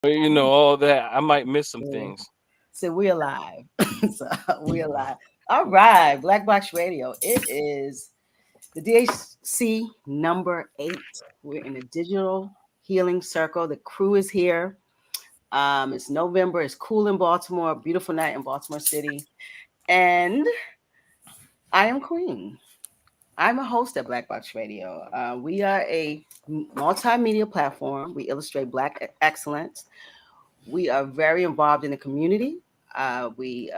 You know, all that. I might miss some Yeah. things. So we alive. So we alive. All right, Black Box Radio. It is the DHC number 8. We're in a digital healing circle. The crew is here. It's November. It's cool in Baltimore. Beautiful night in Baltimore City. And I am Queen. I'm a host at Black Box Radio. We are a multimedia platform. We illustrate Black excellence. We are very involved in the community. We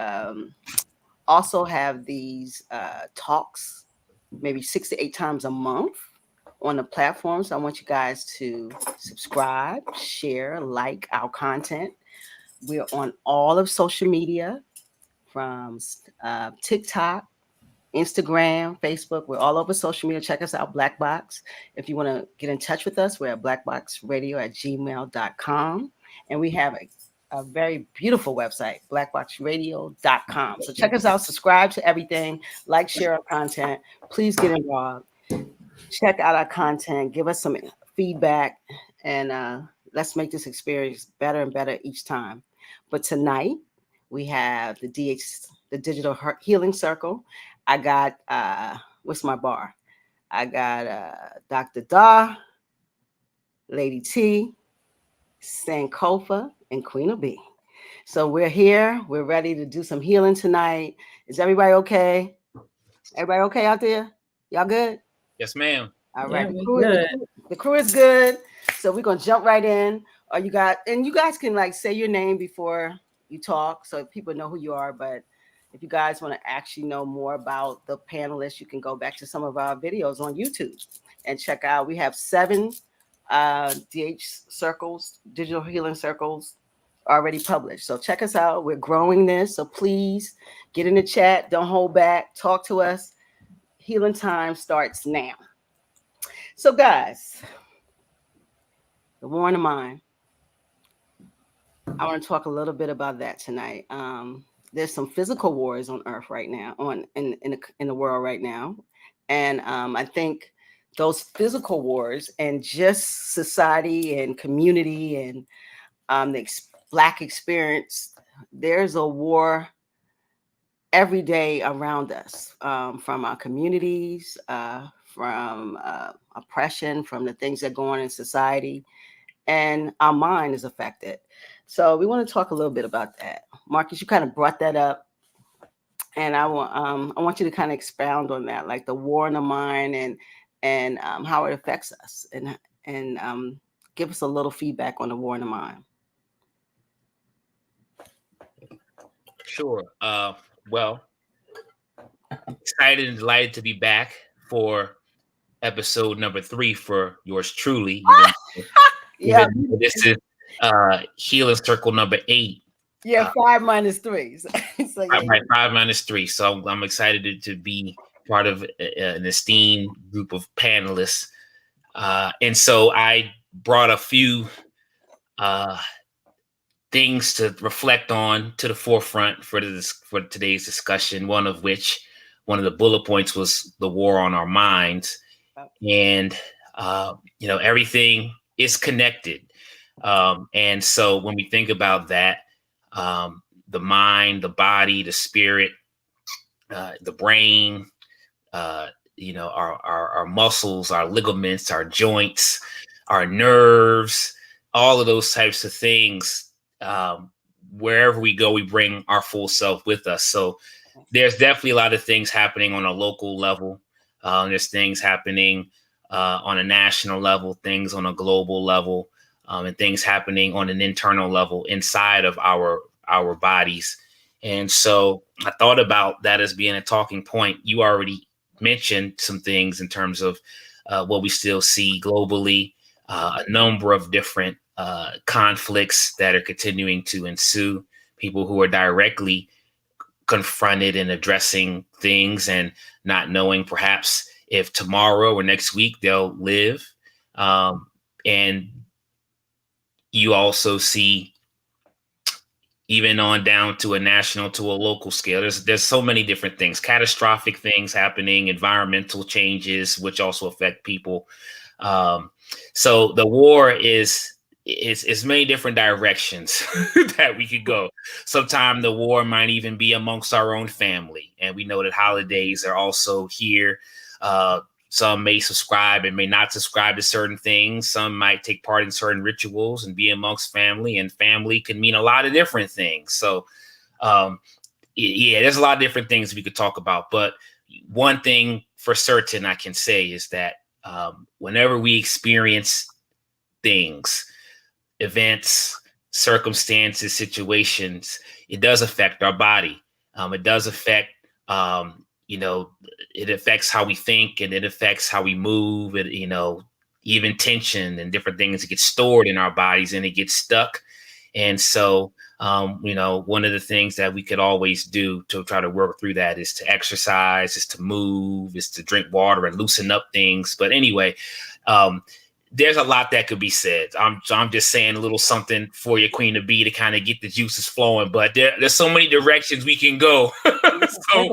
also have these talks maybe 6 to 8 times a month on the platform. So I want you guys to subscribe, share, like our content. We're on all of social media from TikTok, Instagram, Facebook. We're all over social media. Check us out, Black Box. If you want to get in touch with us, we're at blackboxradio@gmail.com. And we have a very beautiful website, blackboxradio.com. So check us out, subscribe to everything, like, share our content. Please get involved. Check out our content, give us some feedback, and let's make this experience better and better each time. But tonight, we have the Digital Healing Circle. I got what's my bar? I got Dr. Da, Lady T, Sankofa, and Queen of B. So we're here. We're ready to do some healing tonight. Is everybody okay? Everybody okay out there? Y'all good? Yes, ma'am. All Yeah, right. we good. The crew is good. So we're gonna jump right in. Or you guys can like say your name before you talk so people know who you are. But if you guys want to actually know more about the panelists, you can go back to some of our videos on YouTube and check out. We have 7 DH circles, digital healing circles already published. So check us out. We're growing this. So please get in the chat. Don't hold back. Talk to us. Healing time starts now. So guys, the war in the mind. I want to talk a little bit about that tonight. There's some physical wars on Earth right now, in the world right now, and I think those physical wars and just society and community and the Black experience. There's a war every day around us, from our communities, from oppression, from the things that go on in society, and our mind is affected. So we want to talk a little bit about that. Marcus, you kind of brought that up, and I want you to kind of expound on that, like the war in the mind and how it affects us, and give us a little feedback on the war in the mind. Sure. Well, excited and delighted to be back for episode number 3 for yours truly. Yeah, This is Healing Circle number 8. Yeah, 5 minus 3. So, yeah. Right, 5 minus 3. So I'm excited to be part of an esteemed group of panelists. And so I brought a few things to reflect on to the forefront for today's discussion. One of the bullet points was the war on our minds, and everything is connected. And so when we think about that, the mind, the body, the spirit, the brain, our muscles, our ligaments, our joints, our nerves, all of those types of things. Wherever we go, we bring our full self with us. So there's definitely a lot of things happening on a local level. There's things happening on a national level, things on a global level, and things happening on an internal level inside of our bodies. And so I thought about that as being a talking point. You already mentioned some things in terms of what we still see globally, a number of different conflicts that are continuing to ensue, people who are directly confronted and addressing things and not knowing perhaps if tomorrow or next week they'll live. And you also see, even on down to a national, to a local scale, there's so many different things, catastrophic things happening, environmental changes, which also affect people. So the war is it's many different directions that we could go. Sometimes the war might even be amongst our own family, and we know that holidays are also here. Some may subscribe and may not subscribe to certain things. Some might take part in certain rituals and be amongst family, and family can mean a lot of different things. So, yeah, there's a lot of different things we could talk about. But one thing for certain I can say is that whenever we experience things, events, circumstances, situations, it does affect our body. It does affect, it affects how we think, and it affects how we move. And, even tension and different things get stored in our bodies and it gets stuck. And so, one of the things that we could always do to try to work through that is to exercise, is to move, is to drink water and loosen up things. But anyway, there's a lot that could be said. I'm just saying a little something for your Queen of B to kind of get the juices flowing. But there's so many directions we can go. So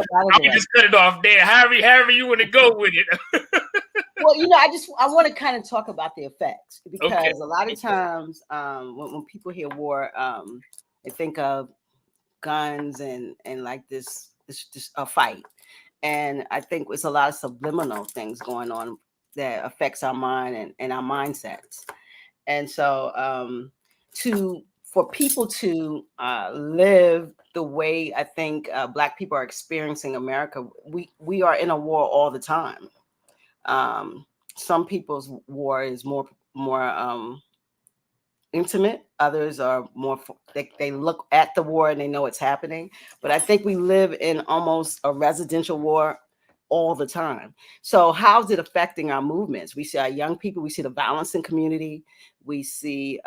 I can just cut it off there. However you want to go with it. Well, I want to kind of talk about the effects, because a lot of times when people hear war, they think of guns and like this a fight. And I think it's a lot of subliminal things going on that affects our mind and our mindsets. And so for people to live the way I think Black people are experiencing America, we are in a war all the time. Some people's war is more intimate. Others are more, they look at the war and they know it's happening. But I think we live in almost a residential war all the time. So how's it affecting our movements? We see our young people, we see the violence in community. We see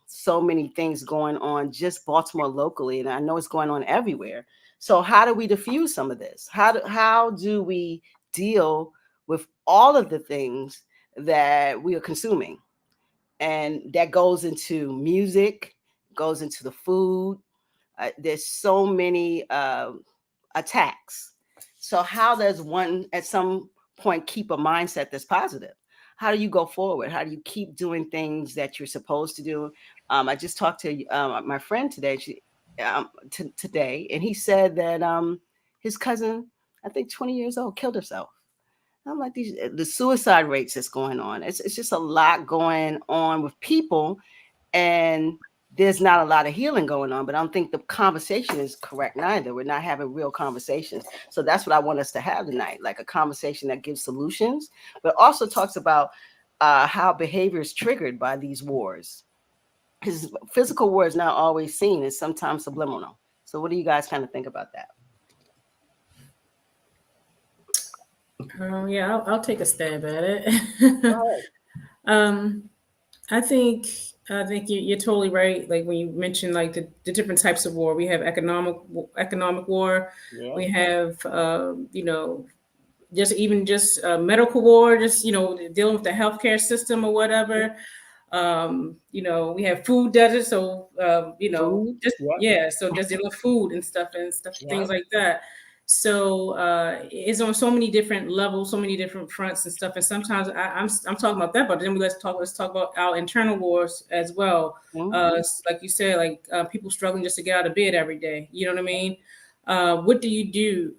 so many things going on just Baltimore locally. And I know it's going on everywhere. So how do we diffuse some of this? How do we deal with all of the things that we are consuming? And that goes into music, goes into the food. There's so many attacks. So how does one at some point keep a mindset that's positive? How do you go forward? How do you keep doing things that you're supposed to do? I just talked to my friend today, today, and he said that his cousin, I think 20 years old, killed herself. I'm like, the suicide rates that's going on. It's just a lot going on with people, and there's not a lot of healing going on. But I don't think the conversation is correct neither. We're not having real conversations. So that's what I want us to have tonight, like a conversation that gives solutions, but also talks about how behavior is triggered by these wars. Because physical war is not always seen; it's sometimes subliminal. So what do you guys kind of think about that? Yeah, I'll take a stab at it. I think you're totally right. Like when you mentioned like the different types of war, we have economic war. Yeah. We have just medical war, just dealing with the healthcare system or whatever. We have food deserts, so food, so just dealing with food and stuff, things like that. So it's on so many different levels, so many different fronts and stuff. And sometimes I'm talking about that, but then let's talk about our internal wars as well. Like you said, like people struggling just to get out of bed every day. You know what I mean? What do you do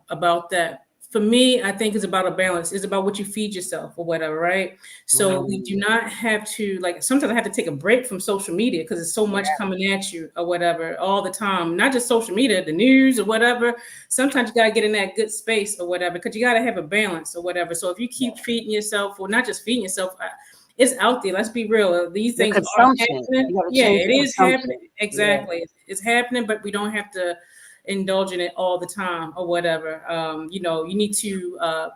about that? For me, I think it's about a balance. It's about what you feed yourself or whatever, right? So we do not have to, like, sometimes I have to take a break from social media because there's so much coming at you or whatever all the time. Not just social media, the news or whatever. Sometimes you got to get in that good space or whatever because you got to have a balance or whatever. So if you keep feeding yourself, or not just feeding yourself, it's out there. Let's be real. These things are happening. Yeah, it is happening. Exactly. Yeah. It's happening, but we don't have to indulge in it all the time or whatever. You need to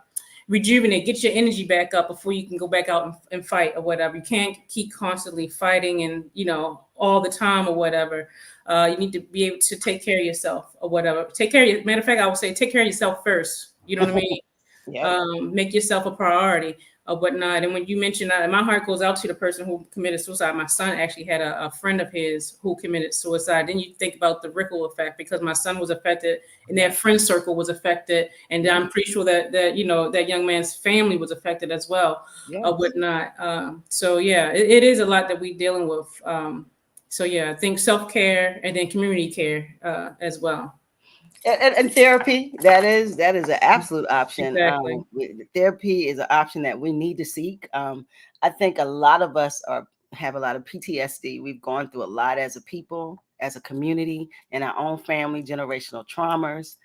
rejuvenate, get your energy back up before you can go back out and fight or whatever. You can't keep constantly fighting and all the time or whatever. You need to be able to take care of yourself or whatever. Matter of fact, I would say take care of yourself first. You know what I mean? Yeah. Make yourself a priority. whatnot. And when you mentioned that, my heart goes out to the person who committed suicide. My son actually had a friend of his who committed suicide. Then you think about the ripple effect, because my son was affected and their friend circle was affected. And I'm pretty sure that you know, that young man's family was affected as well, whatnot. So yeah, it is a lot that we're dealing with. So yeah, I think self-care and then community care as well. And therapy, that is an absolute option. Exactly. Therapy is an option that we need to seek. I think a lot of us have a lot of PTSD. We've gone through a lot as a people, as a community, in our own family, generational traumas.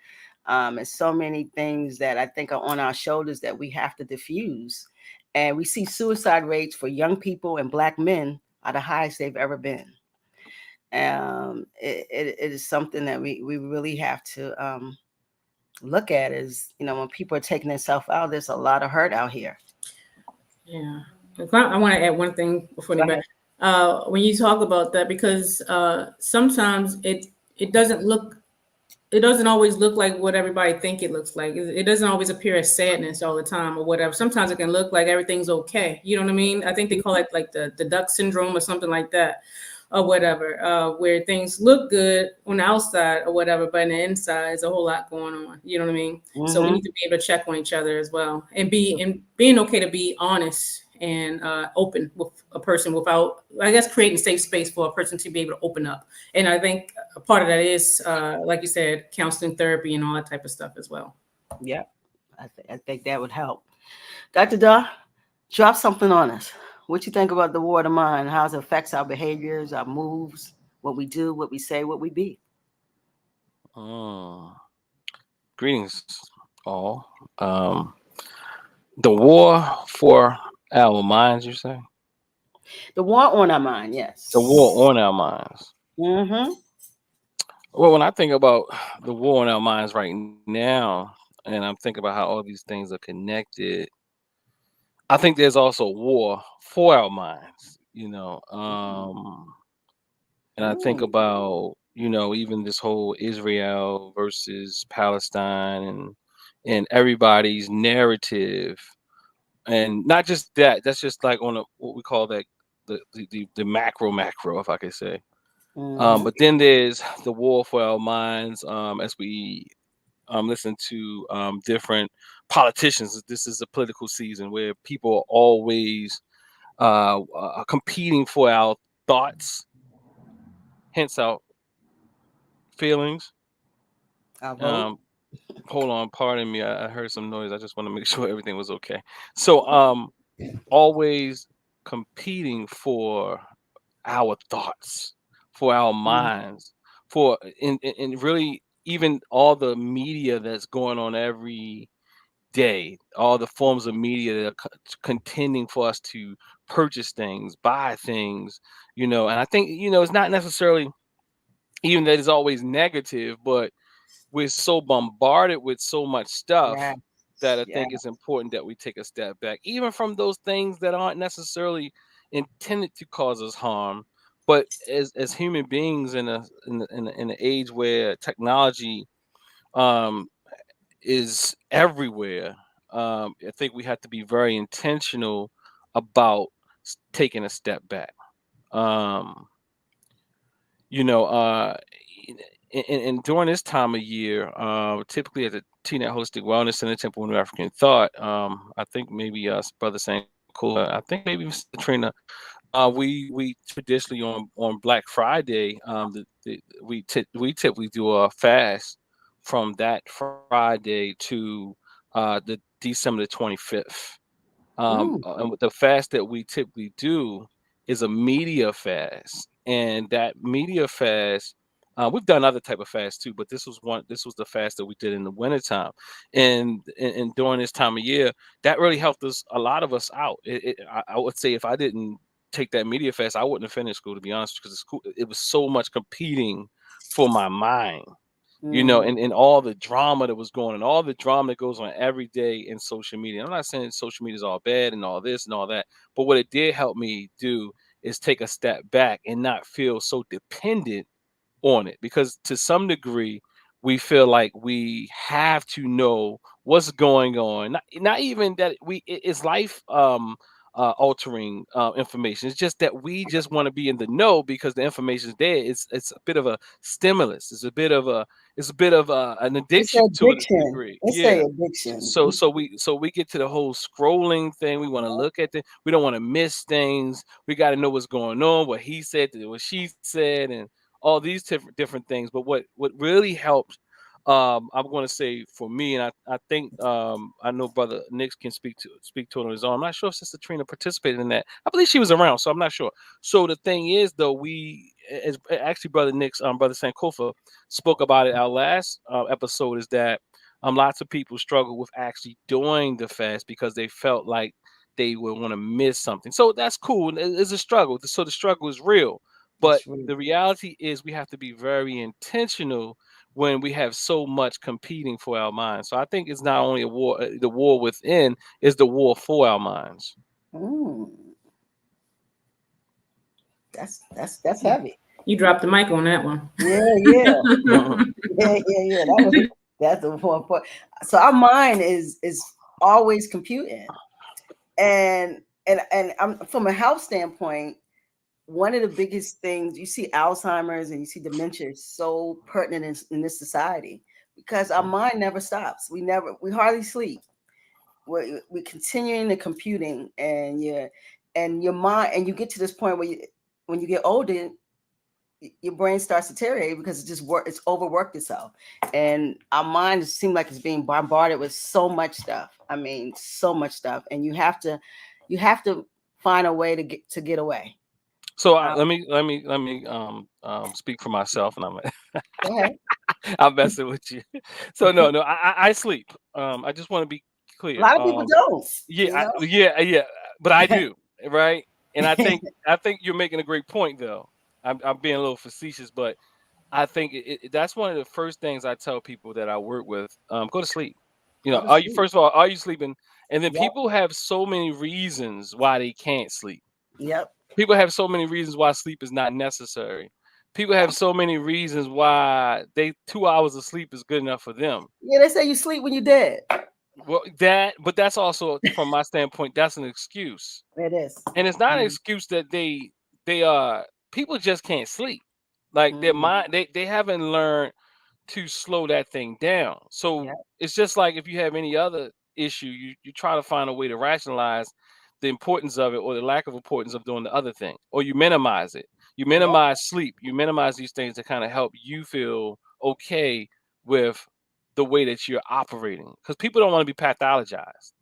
And so many things that I think are on our shoulders that we have to diffuse. And we see suicide rates for young people and Black men are the highest they've ever been. It is something that we really have to look at. Is, you know, when people are taking themselves out, there's a lot of hurt out here. Yeah, I want to add one thing before anybody. When you talk about that, because sometimes it doesn't look, it doesn't always look like what everybody think it looks like. It doesn't always appear as sadness all the time or whatever. Sometimes it can look like everything's okay. You know what I mean? I think they call it like the duck syndrome or something like that, or whatever, where things look good on the outside or whatever, but on the inside is a whole lot going on. You know what I mean? So we need to be able to check on each other as well, and being okay to be honest and open with a person without, I guess, creating safe space for a person to be able to open up. And I think a part of that is, like you said, counseling, therapy, and all that type of stuff as well. Yeah, I think that would help. Dr. Daw, drop something on us. What you think about the war of the mind? How it affects our behaviors, our moves, what we do, what we say, what we be? Greetings, all. The war for our minds, you say? The war on our mind, yes. The war on our minds. Mm-hmm. Well, when I think about the war on our minds right now, and I'm thinking about how all these things are connected, I think there's also a war for our minds, you know. And I think about, you know, even this whole Israel versus Palestine, and everybody's narrative, and not just that. That's just like on a, what we call that, the macro, if I could say. But then there's the war for our minds, as we listen to different politicians. This is a political season where people are always competing for our thoughts, hence our feelings. Our vote. Hold on, pardon me. I heard some noise. I just want to make sure everything was okay. So always competing for our thoughts, for our minds, for in really even all the media that's going on every day, all the forms of media that are contending for us to purchase things, buy things, you know. And I think, you know, it's not necessarily even that it's always negative, but we're so bombarded with so much stuff that I think it's important that we take a step back, even from those things that aren't necessarily intended to cause us harm. But as human beings in an age where technology is everywhere, I think we have to be very intentional about taking a step back. You know, and during this time of year, typically at the TNET Holistic Wellness Center, Temple of African Thought, I think maybe Brother St. Cool, I think maybe Mr. Trina, we traditionally on Black Friday, we typically do a fast from that Friday to the December the 25th. And the fast that we typically do is a media fast, and that media fast, we've done other type of fast too, but this was the fast that we did in the wintertime. And during this time of year, that really helped us, a lot of us out. I would say if I didn't take that media fast, I wouldn't have finished school, to be honest, because it was so much competing for my mind. You know, and all the drama that was going on, all the drama that goes on every day in social media. I'm not saying social media is all bad and all this and all that, but what it did help me do is take a step back and not feel so dependent on it, because to some degree we feel like we have to know what's going on. Not even that it's life altering information. It's just that we just want to be in the know because the information is there. It's a bit of a stimulus. It's a bit of an It's addiction to a addiction. degree. It's Yeah. a addiction. So we get to the whole scrolling thing. We want to look at it. We don't want to miss things. We got to know what's going on, what he said, what she said, and all these different things. But what really helps, I'm going to say for me, and I think I know Brother Nick can speak to it on his own. I'm not sure if Sister Trina participated in that. I believe she was around, so I'm not sure. So the thing is, though, as actually Brother Nick's Brother Sankofa spoke about it our last episode, is that lots of people struggle with actually doing the fast because they felt like they would want to miss something. So that's cool. It's a struggle. So the struggle is real. But the reality is we have to be very intentional when we have so much competing for our minds. So I think it's not only a war, the war within, is the war for our minds. That's heavy. You dropped the mic on that one. Yeah. That's the one point. So our mind is always computing, and I'm from a health standpoint. One of the biggest things you see Alzheimer's and you see dementia is so pertinent in this society because our mind never stops. We hardly sleep. We're continuing the computing, and your mind, and you get to this point where when you get older, your brain starts to deteriorate because it's overworked itself, and our mind seems like it's being bombarded with so much stuff. I mean, so much stuff, and you have to find a way to get away. So let me speak for myself, and Go ahead. I'm messing with you. So no, I sleep. I just want to be clear. A lot of people don't. Yeah, but I do, right? And I think you're making a great point, though. I'm being a little facetious, but I think that's one of the first things I tell people that I work with. Go to sleep. First of all, are you sleeping? And then people have so many reasons why they can't sleep. Yep. People have so many reasons why sleep is not necessary. People have so many reasons why 2 hours of sleep is good enough for them. Yeah, they say you sleep when you're dead. Well, but that's also, from my standpoint, that's an excuse. It is. And it's not an excuse that people just can't sleep. Like their mind, they haven't learned to slow that thing down. So it's just like if you have any other issue, you try to find a way to rationalize the importance of it or the lack of importance of doing the other thing, or you minimize it. You minimize sleep. You minimize these things to kind of help you feel okay with the way that you're operating, because people don't want to be pathologized.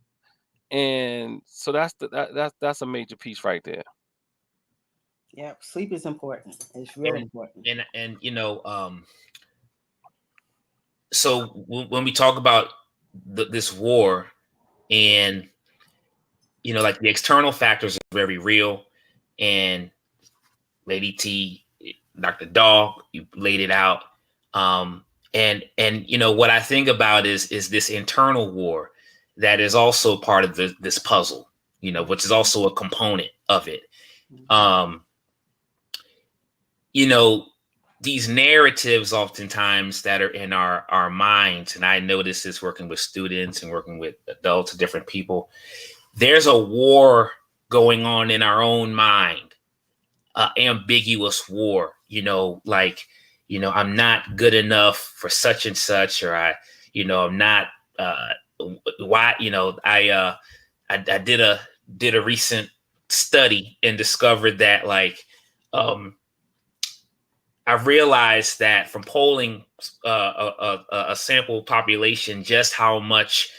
And so that's a major piece right there. Yeah, sleep is important. It's really important. And so when we talk about this war, and like the external factors are very real, and Lady T, Dr. Dog, you laid it out. And what I think about is this internal war that is also part of this puzzle, which is also a component of it. These narratives oftentimes that are in our minds, and I notice this working with students and working with adults, different people, there's a war going on in our own mind, ambiguous war, I'm not good enough for such and such, or I'm not, why, I did a recent study and discovered that I realized that from polling a sample population, just how much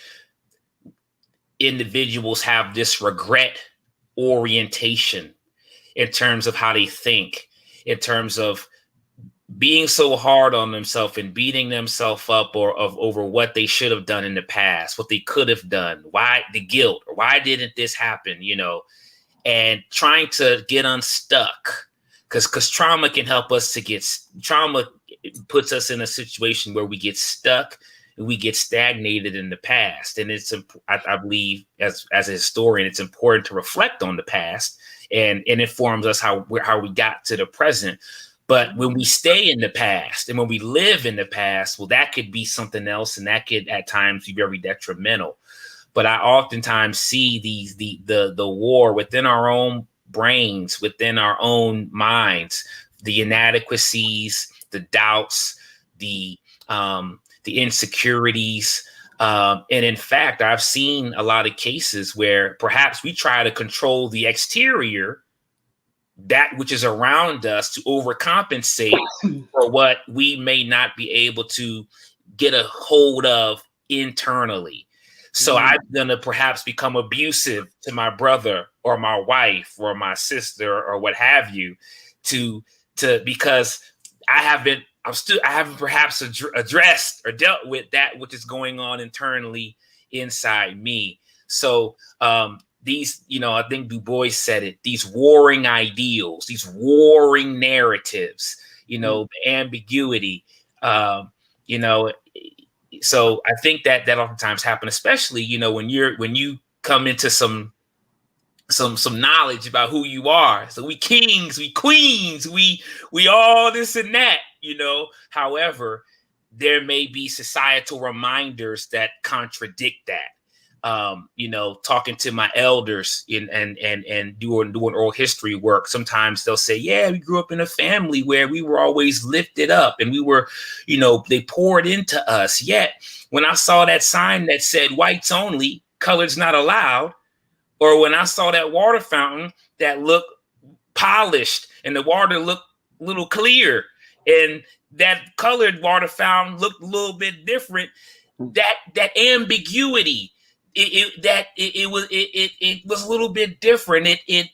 individuals have this regret orientation in terms of how they think, in terms of being so hard on themselves and beating themselves up over what they should have done in the past, what they could have done, why the guilt, or why didn't this happen, and trying to get unstuck. Because trauma can help us trauma puts us in a situation where we get stuck and we get stagnated in the past. And I believe as a historian, it's important to reflect on the past, and it informs us how we got to the present. But when we stay in the past and when we live in the past, well, that could be something else, and that could at times be very detrimental. But I oftentimes see the war within our own brains, within our own minds, the inadequacies, the doubts, the insecurities. And in fact, I've seen a lot of cases where perhaps we try to control the exterior, that which is around us, to overcompensate for what we may not be able to get a hold of internally. So I'm going to perhaps become abusive to my brother or my wife or my sister or what have you, because I haven't perhaps addressed or dealt with that which is going on internally inside me. So these, I think Du Bois said it, these warring ideals, these warring narratives, the ambiguity, so I think that oftentimes happen, especially, when you come into some knowledge about who you are. So we kings, we queens, we all this and that, However, there may be societal reminders that contradict that. Talking to my elders and doing oral history work, sometimes they'll say, yeah, we grew up in a family where we were always lifted up and we were, they poured into us. Yet when I saw that sign that said whites only, coloreds not allowed, or when I saw that water fountain that looked polished and the water looked a little clear and that colored water fountain looked a little bit different, that ambiguity, it was a little bit different. I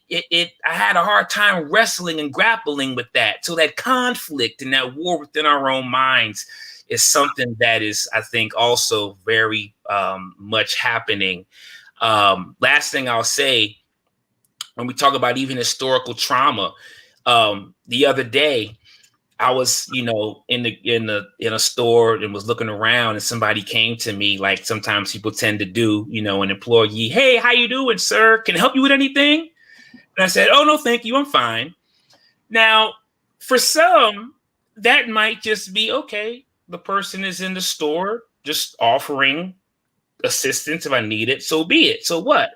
had a hard time wrestling and grappling with that. So that conflict and that war within our own minds is something that is, I think, also very much happening. Last thing I'll say, when we talk about even historical trauma, the other day I was, in a store and was looking around, and somebody came to me, like sometimes people tend to do, an employee. Hey, how you doing, sir? Can I help you with anything? And I said, oh, no, thank you. I'm fine. Now, for some, that might just be, okay, the person is in the store just offering assistance if I need it. So be it. So what?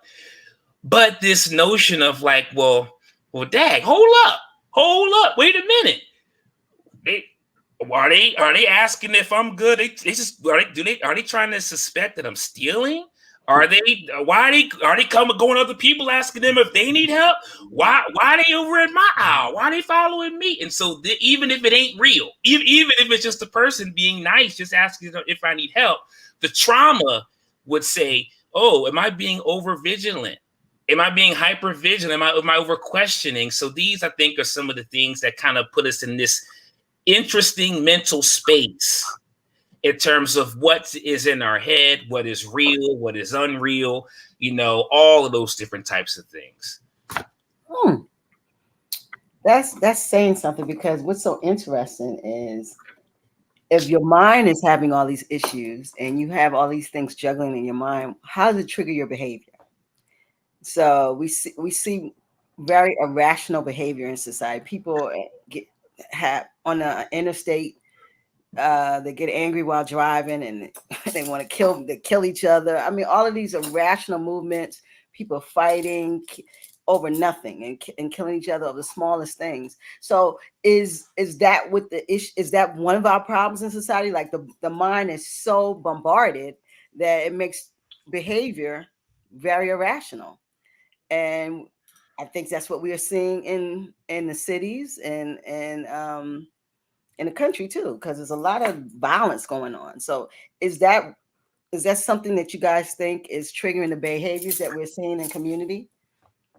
But this notion of like, well, dag, hold up, wait a minute. Are they asking if I'm good? They just are they trying to suspect that I'm stealing? Are they going to other people asking them if they need help? Why are they over in my aisle? Why are they following me? And so even if it ain't real, even if it's just a person being nice, just asking if I need help, the trauma would say, oh, am I being over vigilant? Am I being hyper vigilant? Am I over questioning? So these, I think, are some of the things that kind of put us in this interesting mental space in terms of what is in our head, what is real, what is unreal, all of those different types of things. That's saying something, because what's so interesting is if your mind is having all these issues and you have all these things juggling in your mind, how does it trigger your behavior? So we see very irrational behavior in society. People have on the interstate, they get angry while driving and they want to kill each other. I mean, all of these irrational movements, people fighting over nothing and killing each other over the smallest things. So is that with the issue? Is that one of our problems in society? Like the mind is so bombarded that it makes behavior very irrational. And I think that's what we are seeing in the cities and in the country too, because there's a lot of violence going on. So is that something that you guys think is triggering the behaviors that we're seeing in community,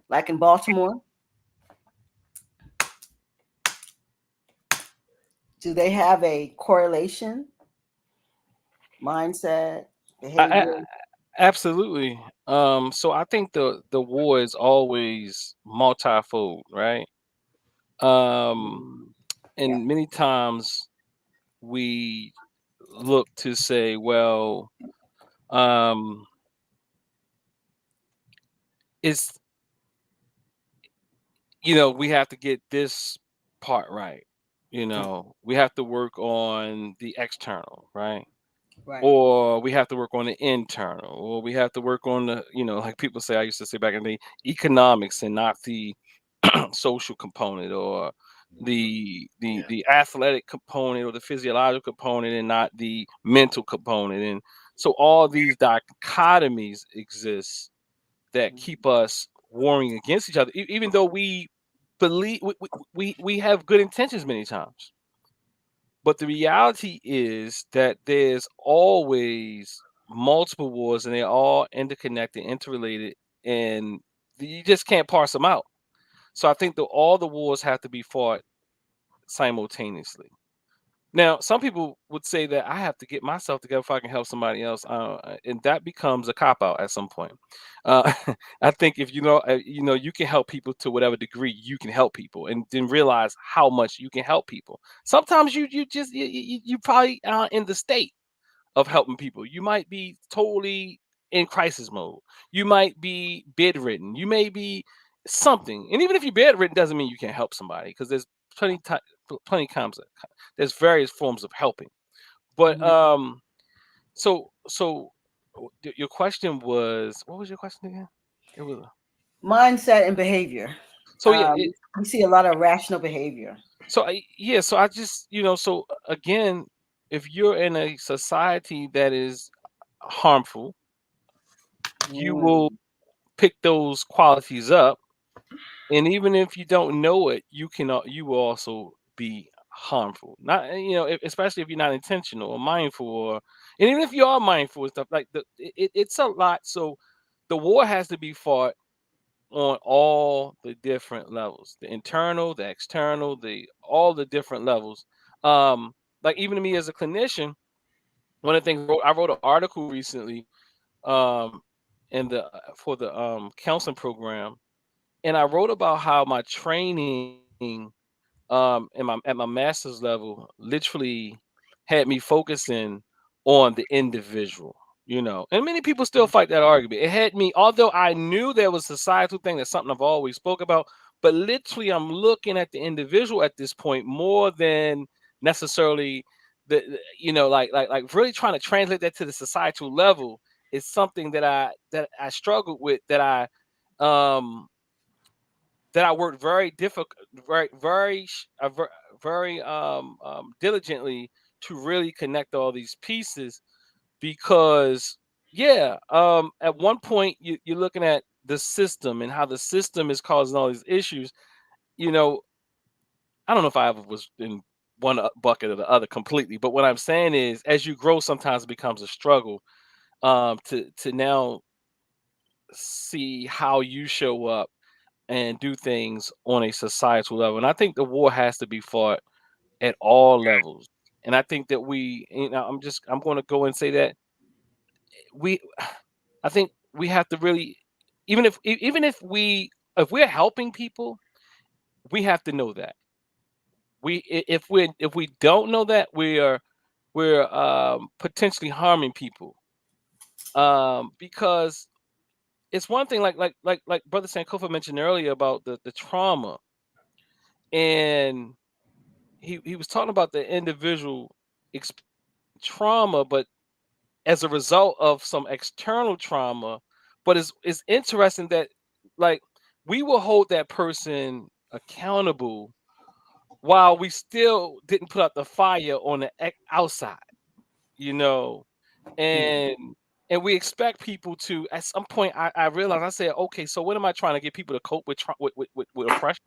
like in Baltimore? Do they have a correlation, mindset, behavior? Absolutely. So I think the war is always multifold, right? And many times we look to say, well, it's, we have to get this part right. We have to work on the external, right? Right. Or we have to work on the internal, or we have to work on the, like people say, I used to say back in the day, economics and not the social component, or the athletic component, or the physiological component and not the mental component. And so all these dichotomies exist that keep us warring against each other, even though we believe we have good intentions many times. But the reality is that there's always multiple wars, and they're all interconnected, interrelated, and you just can't parse them out. So I think that all the wars have to be fought simultaneously. Now, some people would say that I have to get myself together if I can help somebody else, and that becomes a cop out at some point. Uh, I think if you can help people to whatever degree you can help people, and then realize how much you can help people. Sometimes you probably are in the state of helping people. You might be totally in crisis mode. You might be bedridden. You may be something. And even if you're bedridden, doesn't mean you can't help somebody, because there's plenty ti- plenty times there's various forms of helping. But Mhm. your question was, what was your question again? It was Mindset and behavior. so yeah. We see a lot of rational behavior. So I just again, if you're in a society that is harmful, you will Mm. pick those qualities up, and even if you don't know it, you will also be harmful. Not especially if you're not intentional or mindful, and even if you are mindful and stuff like it's a lot. So the war has to be fought on all the different levels: the internal, the external, the all the different levels. Like even to me as a clinician, one of the things I wrote an article recently, um, in the for the counseling program, and I wrote about how my training at my master's level literally had me focusing on the individual, and many people still fight that argument. It had me, although I knew there was a societal thing, that's something I've always spoke about, but literally I'm looking at the individual at this point more than necessarily like really trying to translate that to the societal level is something that I struggled with, um that I worked very difficult, very diligently to really connect all these pieces. Because at one point you're looking at the system and how the system is causing all these issues. You know, I don't know if I ever was in one bucket or the other completely, but what I'm saying is, as you grow, sometimes it becomes a struggle to now see how you show up and do things on a societal level. And I think the war has to be fought at all levels. And I think that I'm going to go and say that we, I think we have to really, even if we're helping people, we have to know that if we don't know that, we're potentially harming people. Because it's one thing, like Brother Sankofa mentioned earlier about the trauma, and he was talking about the individual trauma, but as a result of some external trauma. But it's interesting that, like, we will hold that person accountable while we still didn't put out the fire on the outside, you know, and we expect people to, at some point. I realized, I said, okay, so what am I trying to get people to cope with with oppression?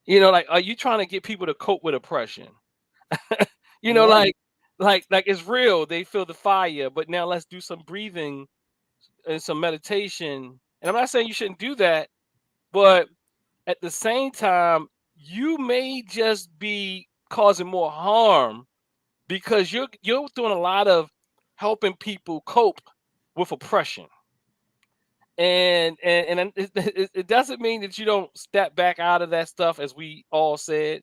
Like, are you trying to get people to cope with oppression? you know, Yeah. like, it's real. They feel the fire, but now let's do some breathing and some meditation. And I'm not saying you shouldn't do that, but at the same time, you may just be causing more harm, because you're doing a lot of helping people cope with oppression. And it doesn't mean that you don't step back out of that stuff, as we all said,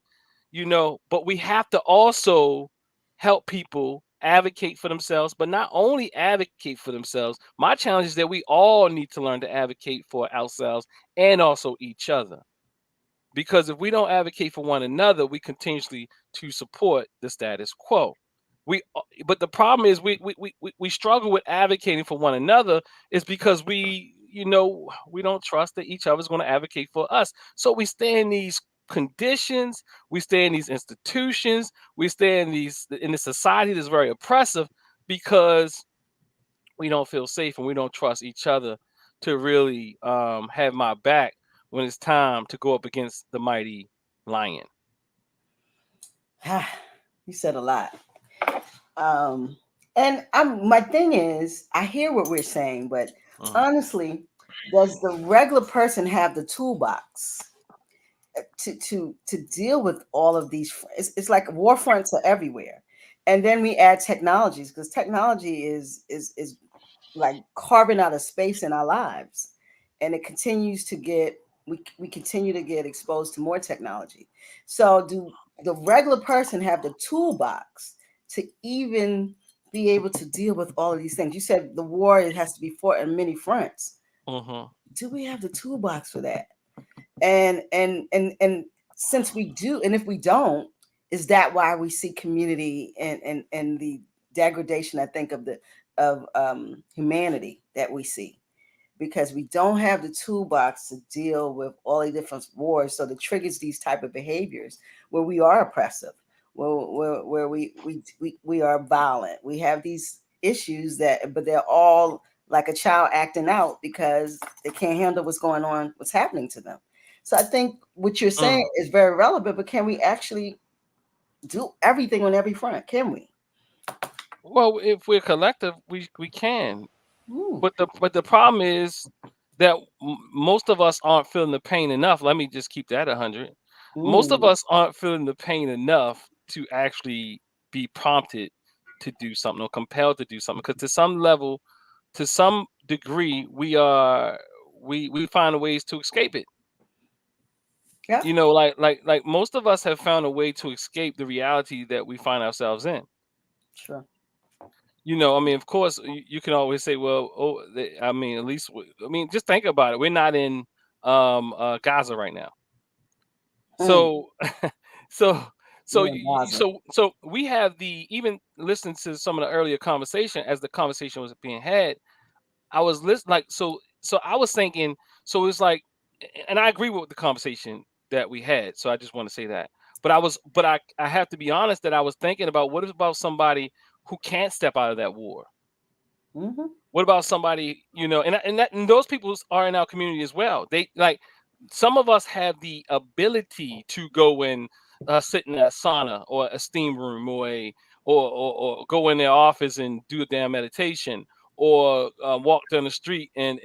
but we have to also help people advocate for themselves, but not only advocate for themselves. My challenge is that we all need to learn to advocate for ourselves and also each other, because if we don't advocate for one another, we continuously to support the status quo. We, but the problem is we struggle with advocating for one another is because we don't trust that each other is going to advocate for us. So we stay in these conditions, we stay in these institutions, we stay in this society that's very oppressive because we don't feel safe and we don't trust each other to really have my back when it's time to go up against the mighty lion. You said a lot. And my thing is, I hear what we're saying, but honestly, does the regular person have the toolbox to deal with all of these? It's like war fronts are everywhere, and then we add technologies because technology is like carving out a space in our lives, and it continues to get we continue to get exposed to more technology. So do the regular person have the toolbox to even be able to deal with all of these things? You said the war, it has to be fought on many fronts. Do we have the toolbox for that? And since we do, and if we don't, is that why we see community and the degradation, I think, of humanity that we see? Because we don't have the toolbox to deal with all the different wars, so that triggers these type of behaviors where we are oppressive, where we are violent. We have these issues but they're all like a child acting out because they can't handle what's going on, what's happening to them. So I think what you're saying is very relevant, but can we actually do everything on every front? Can we? Well, if we're collective, we can. But the problem is that most of us aren't feeling the pain enough. Let me just keep that 100. Most of us aren't feeling the pain enough to actually be prompted to do something or compelled to do something. Because to some level, to some degree, we find ways to escape it. Yeah. Like most of us have found a way to escape the reality that we find ourselves in. Sure. I mean, of course, you can always say, well, I mean, at least, just think about it. We're not in Gaza right now. So, so, so we have even listening to some of the earlier conversation as the conversation was being had, I was listening, so I was thinking, so it's like, and I agree with the conversation that we had. So I just want to say that. But I have to be honest that I was thinking about what about somebody who can't step out of that war? What about somebody, and those people are in our community as well. They like some of us have the ability to go and sit in a sauna or a steam room or go in their office and do a damn meditation or walk down the street and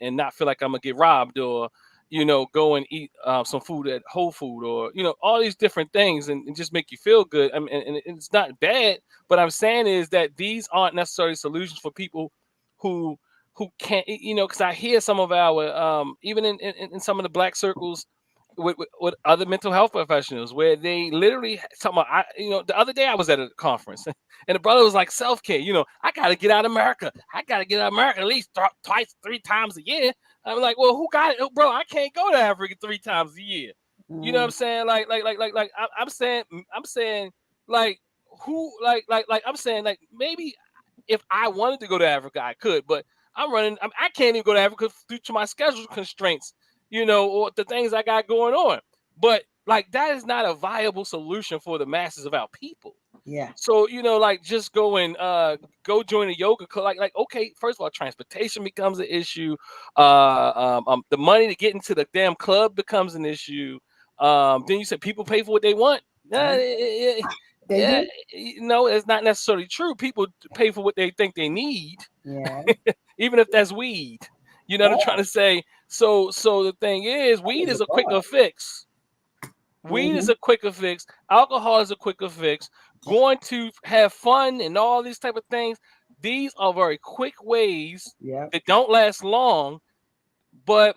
not feel like I'm gonna get robbed or go and eat some food at Whole Food or all these different things and just make you feel good. I mean, and it's not bad, but I'm saying is that these aren't necessarily solutions for people who can't, because I hear some of our even in some of the black circles with other mental health professionals where they literally talking about, the other day I was at a conference and the brother was like, self-care, I got to get out of America. I got to get out of America at least twice, 3 times a year. I'm like, well, who got it? Bro, I can't go to Africa 3 times a year. You know what I'm saying? Like I'm saying like who like I'm saying like maybe if I wanted to go to Africa, I could, but I can't even go to Africa due to my schedule constraints, or the things I got going on. But like that is not a viable solution for the masses of our people. Yeah. So like just go and go join a yoga club. Like okay, first of all, transportation becomes an issue. The money to get into the damn club becomes an issue. Then you said people pay for what they want. No, it's not necessarily true. People pay for what they think they need. Yeah. Even if that's weed. You know what I'm trying to say? So the thing is, weed is a quicker fix. Weed is a quicker fix. Alcohol is a quicker fix. Going to have fun and all these type of things. These are very quick ways that don't last long, but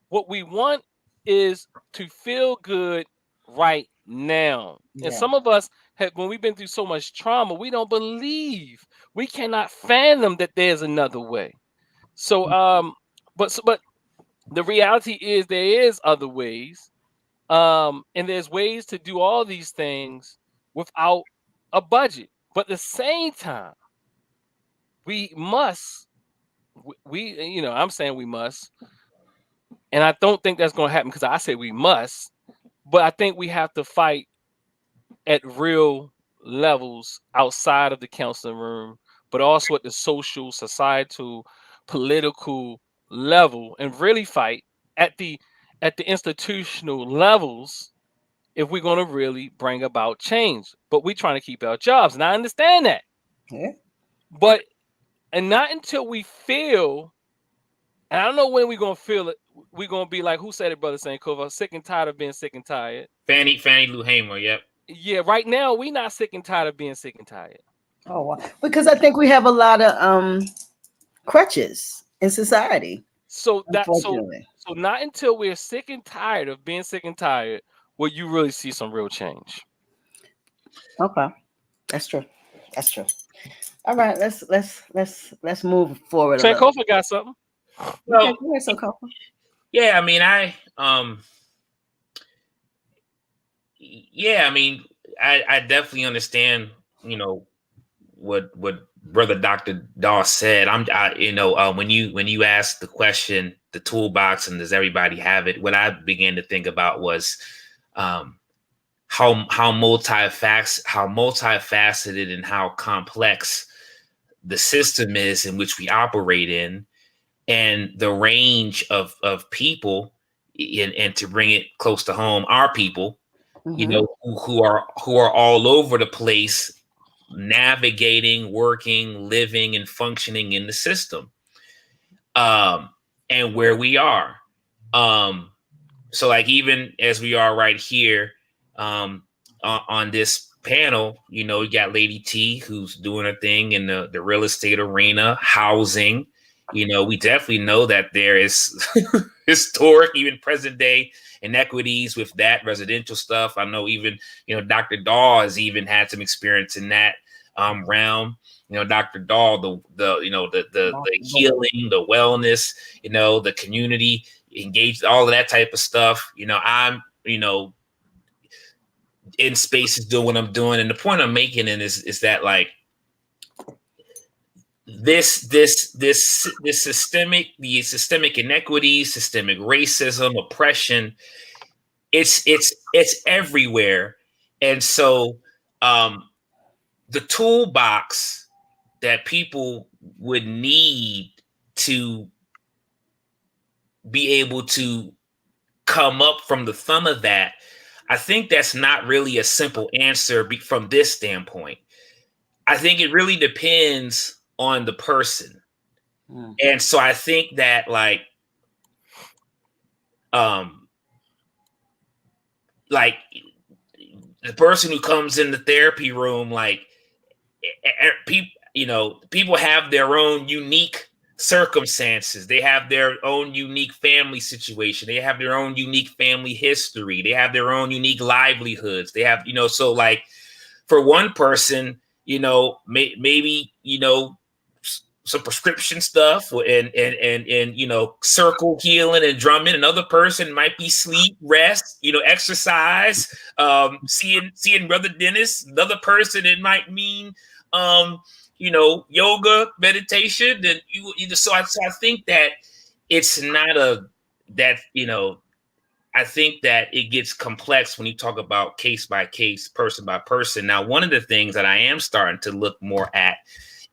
what we want is to feel good right now. And some of us when we've been through so much trauma, we don't believe, we cannot fathom that there's another way. So but the reality is there is other ways. And there's ways to do all these things without a budget. But at the same time, we must, I'm saying we must, and I don't think that's going to happen because I say we must, but I think we have to fight at real levels outside of the counseling room, but also at the social, societal, political level, and really fight at the institutional levels if we're going to really bring about change. But we're trying to keep our jobs, and I understand that. Yeah. But and not until we feel, and I don't know when we're gonna feel it. We're gonna be like, who said it, brother Saint Kova? Sick and tired of being sick and tired. Fannie Lou Hamer, yep. Yeah, right now we not sick and tired of being sick and tired. Oh, wow. Because I think we have a lot of crutches in society. So not until we're sick and tired of being sick and tired will you really see some real change. Okay, that's true. That's true. All right, let's move forward. Saint Kova got something. Well, okay, so Kova. Yeah, I mean, I definitely understand, what Brother Dr. Doss said. When you asked the question, the toolbox, and does everybody have it? What I began to think about was how multifaceted and how complex the system is in which we operate in, and the range of people, and to bring it close to home, our people, Mm-hmm. who are all over the place, navigating, working, living, and functioning in the system, and where we are. So like, even as we are right here, on this panel, you got Lady T, who's doing her thing in the real estate arena, housing. We definitely know that there is historic, even present day inequities with that residential stuff. I know even, Dr. Dahl has even had some experience in that realm. Dr. Dahl, the healing, the wellness, the community engaged, all of that type of stuff. I'm, in spaces doing what I'm doing. And the point I'm making is that, like, this systemic inequities, systemic racism, oppression, it's everywhere. And so the toolbox that people would need to be able to come up from the thumb of that, I think that's not really a simple answer from this standpoint. I think it really depends on the person. And so I think that, like the person who comes in the therapy room, like, people have their own unique circumstances. They have their own unique family situation. They have their own unique family history. They have their own unique livelihoods. They have, so like, for one person, maybe, some prescription stuff and circle healing and drumming. Another person might be sleep, rest, exercise, seeing Brother Dennis. Another person, it might mean, yoga, meditation. And so I think that it's not I think that it gets complex when you talk about case by case, person by person. Now, one of the things that I am starting to look more at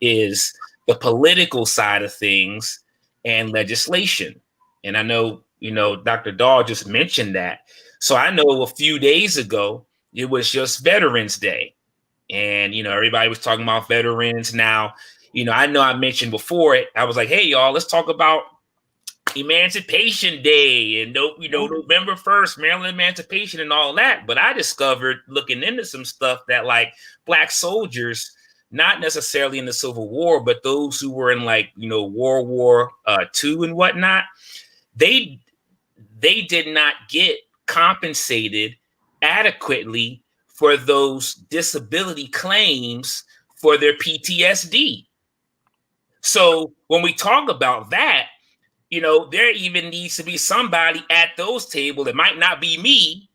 is the political side of things and legislation. And I know, Dr. Dahl just mentioned that. So I know a few days ago, it was just Veterans Day. And, everybody was talking about veterans. Now, I know I mentioned before it, I was like, hey, y'all, let's talk about Emancipation Day and, November 1st, Maryland Emancipation and all that. But I discovered, looking into some stuff, that, like, Black soldiers, not necessarily in the Civil War, but those who were in, like, World War II and whatnot, they did not get compensated adequately for those disability claims for their PTSD. So when we talk about that, there even needs to be somebody at those tables. It might not be me,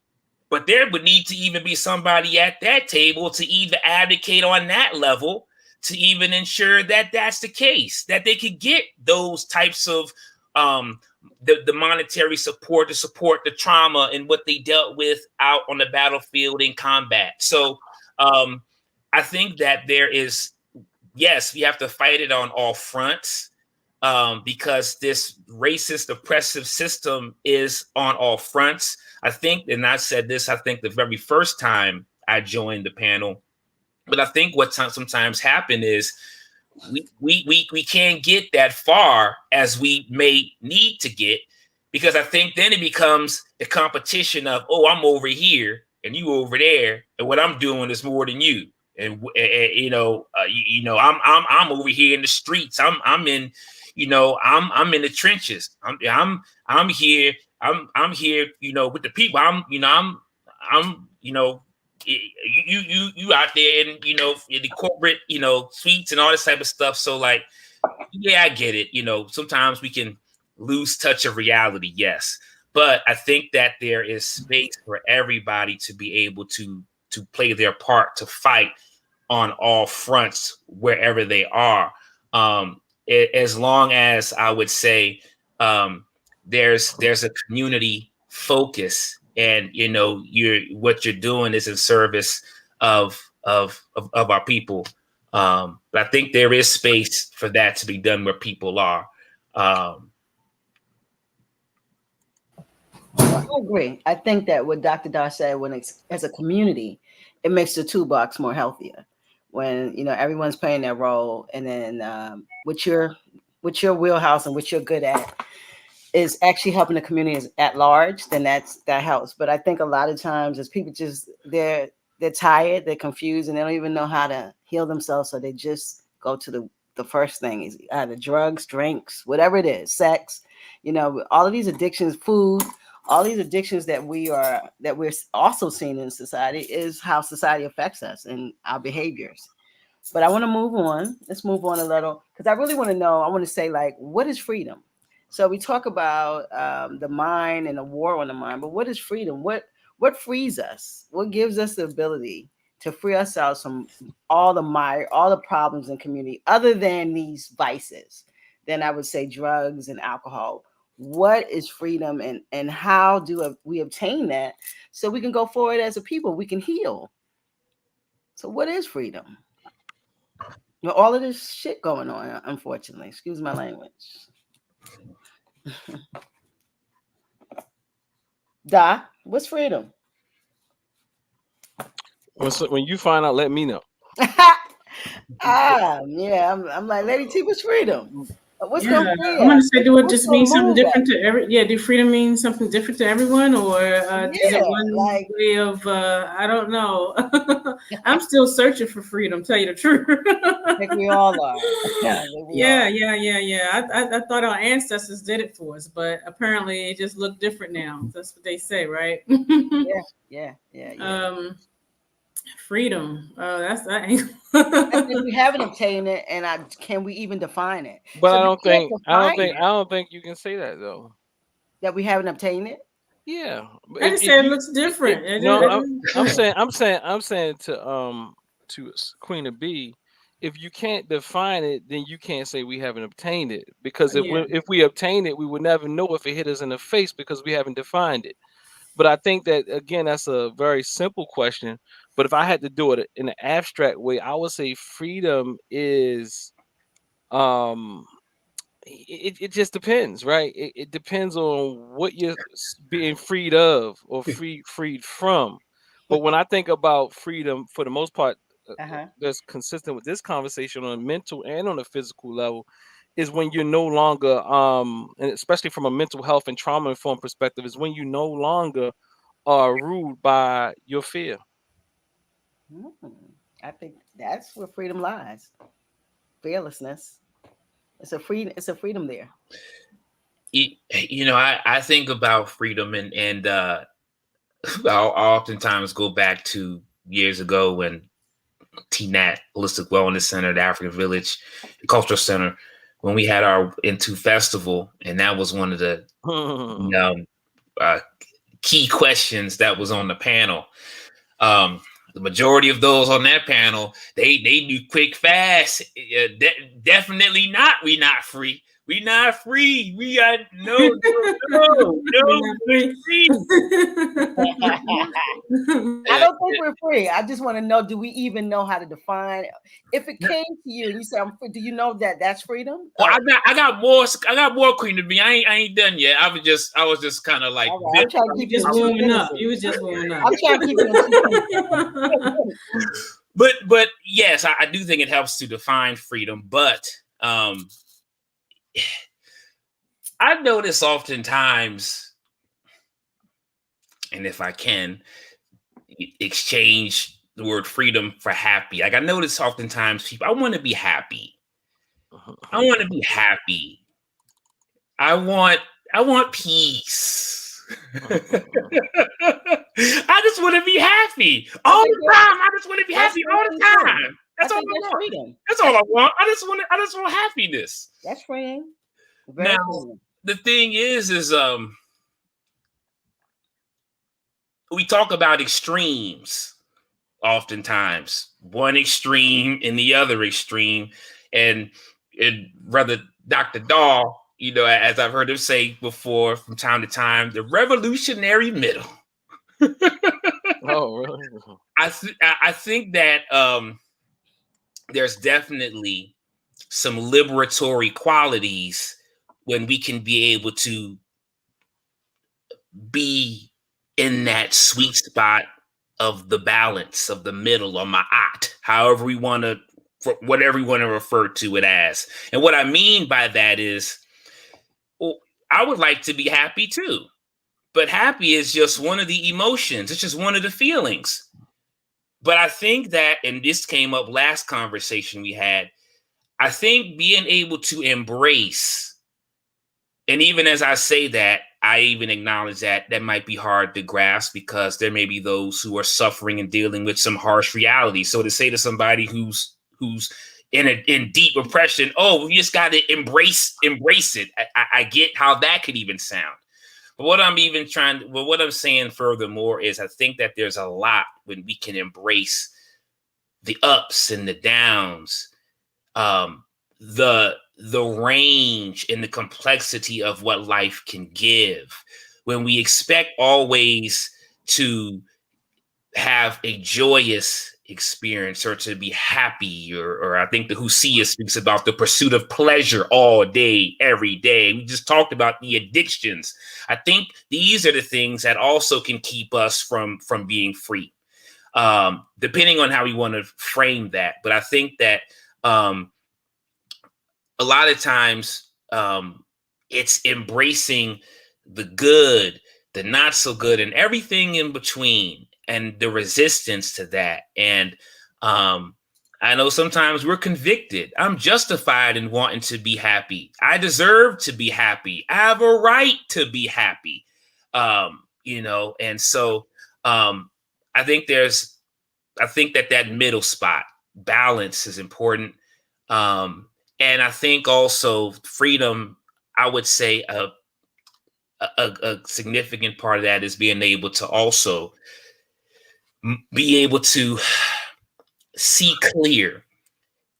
But there would need to even be somebody at that table to even advocate on that level to even ensure that that's the case, that they could get those types of the monetary support to support the trauma and what they dealt with out on the battlefield in combat. So I think that there is, yes, we have to fight it on all fronts because this racist, oppressive system is on all fronts. I think, and I said this, I think the very first time I joined the panel, but I think what sometimes happen is we can't get that far as we may need to get, because I think then it becomes the competition of, oh, I'm over here and you over there, and what I'm doing is more than you. And I'm over here in the streets. I'm in, I'm in the trenches. I'm here. I'm here, with the people. You out there in, in the corporate, suites and all this type of stuff. So like, yeah, I get it. Sometimes we can lose touch of reality. Yes. But I think that there is space for everybody to be able to play their part, to fight on all fronts wherever they are. As long as I would say there's a community focus, and what you're doing is in service of our people. But I think there is space for that to be done where people are. I agree. I think that what Dr. Dar said, when it's as a community, it makes the toolbox more healthier. When everyone's playing their role, and then what your wheelhouse and what you're good at is actually helping the community at large, then that helps. But I think a lot of times, as people just they're tired, they're confused, and they don't even know how to heal themselves, so they just go to the first thing is either drugs, drinks, whatever it is, sex. All of these addictions, food. All these addictions that we're also seeing in society is how society affects us and our behaviors. But I want to move on. Let's move on a little, because I really want to know. I want to say, like, what is freedom? So we talk about the mind and the war on the mind, but what is freedom? What frees us? What gives us the ability to free ourselves from all the mire, all the problems in community, other than these vices? Then I would say drugs and alcohol. What is freedom, and how do we obtain that so we can go forward as a people? We can heal. So what is freedom? All of this shit going on, unfortunately. Excuse my language. Da, what's freedom? When you find out, let me know. Yeah. I'm like, Lady T, what's freedom? What's I'm gonna say, do it just mean something different to do freedom mean something different to everyone, or is it one way of I don't know. I'm still searching for freedom, tell you the truth. I think we all are. Yeah. I thought our ancestors did it for us, but apparently it just looked different now. That's what they say, right? Yeah. Freedom. That's that. We haven't obtained it, and can we even define it? But I don't think you can say that though. That we haven't obtained it. Yeah, I just said it looks different. I'm saying to Queen of B, if you can't define it, then you can't say we haven't obtained it, because if we obtain it, we would never know if it hit us in the face because we haven't defined it. But I think that, again, that's a very simple question. But if I had to do it in an abstract way, I would say freedom is, it just depends, right? It depends on what you're being freed of or freed from. But when I think about freedom, for the most part, that's consistent with this conversation on a mental and on a physical level, is when you're no longer, and especially from a mental health and trauma informed perspective, is when you no longer are ruled by your fear. I think that's where freedom lies. Fearlessness. It's a freedom there. I think about freedom, and I'll oftentimes go back to years ago when TNAT, Holistic Wellness Center, the African Village Cultural Center, when we had our Into Festival, and that was one of the key questions that was on the panel. The majority of those on that panel, they knew quick, fast. Definitely not. We not free. We not free. We are no. We're not free. I don't think we're free. I just want to know, do we even know how to define? If it came to you and you say I'm free, do you know that that's freedom? Well, I got more cream to be. I ain't done yet. I was just kind of like, right, I'm trying to keep just warming up. You was just warming up. I'm trying to keep it. But yes, I do think it helps to define freedom. But I've noticed oftentimes, and if I can exchange the word freedom for happy, like I notice oftentimes people, I want to be happy. I want to be happy. I want peace. I just want to be happy all the time. I just want to be happy all the time. That's all I want. Freedom. That's all I want. I just want happiness. That's freeing. Now, the thing is we talk about extremes oftentimes. One extreme and the other extreme. And brother Dr. Dahl, you know, as I've heard him say before from time to time, the revolutionary middle. Oh, really? I think that there's definitely some liberatory qualities when we can be able to be in that sweet spot of the balance of the middle or ma'at, however we want to, whatever we want to refer to it as. And what I mean by that is, well, I would like to be happy too, but happy is just one of the emotions. It's just one of the feelings. But I think that, and this came up last conversation we had, I think being able to embrace, and even as I say that, I even acknowledge that that might be hard to grasp because there may be those who are suffering and dealing with some harsh reality. So to say to somebody who's in deep oppression, oh, you just got to embrace it. I get how that could even sound. But what I'm saying furthermore is I think that there's a lot when we can embrace the ups and the downs, the range and the complexity of what life can give. When we expect always to have a joyous experience or to be happy, or I think the Hosea speaks about the pursuit of pleasure all day, every day. We just talked about the addictions. I think these are the things that also can keep us from being free, depending on how we want to frame that. But I think that a lot of times it's embracing the good, the not so good, and everything in between, and the resistance to that. And I know sometimes we're convicted. I'm justified in wanting to be happy. I deserve to be happy. I have a right to be happy. And so I think that middle spot, balance is important. And I think also freedom, I would say a significant part of that is being able to also be able to see clear,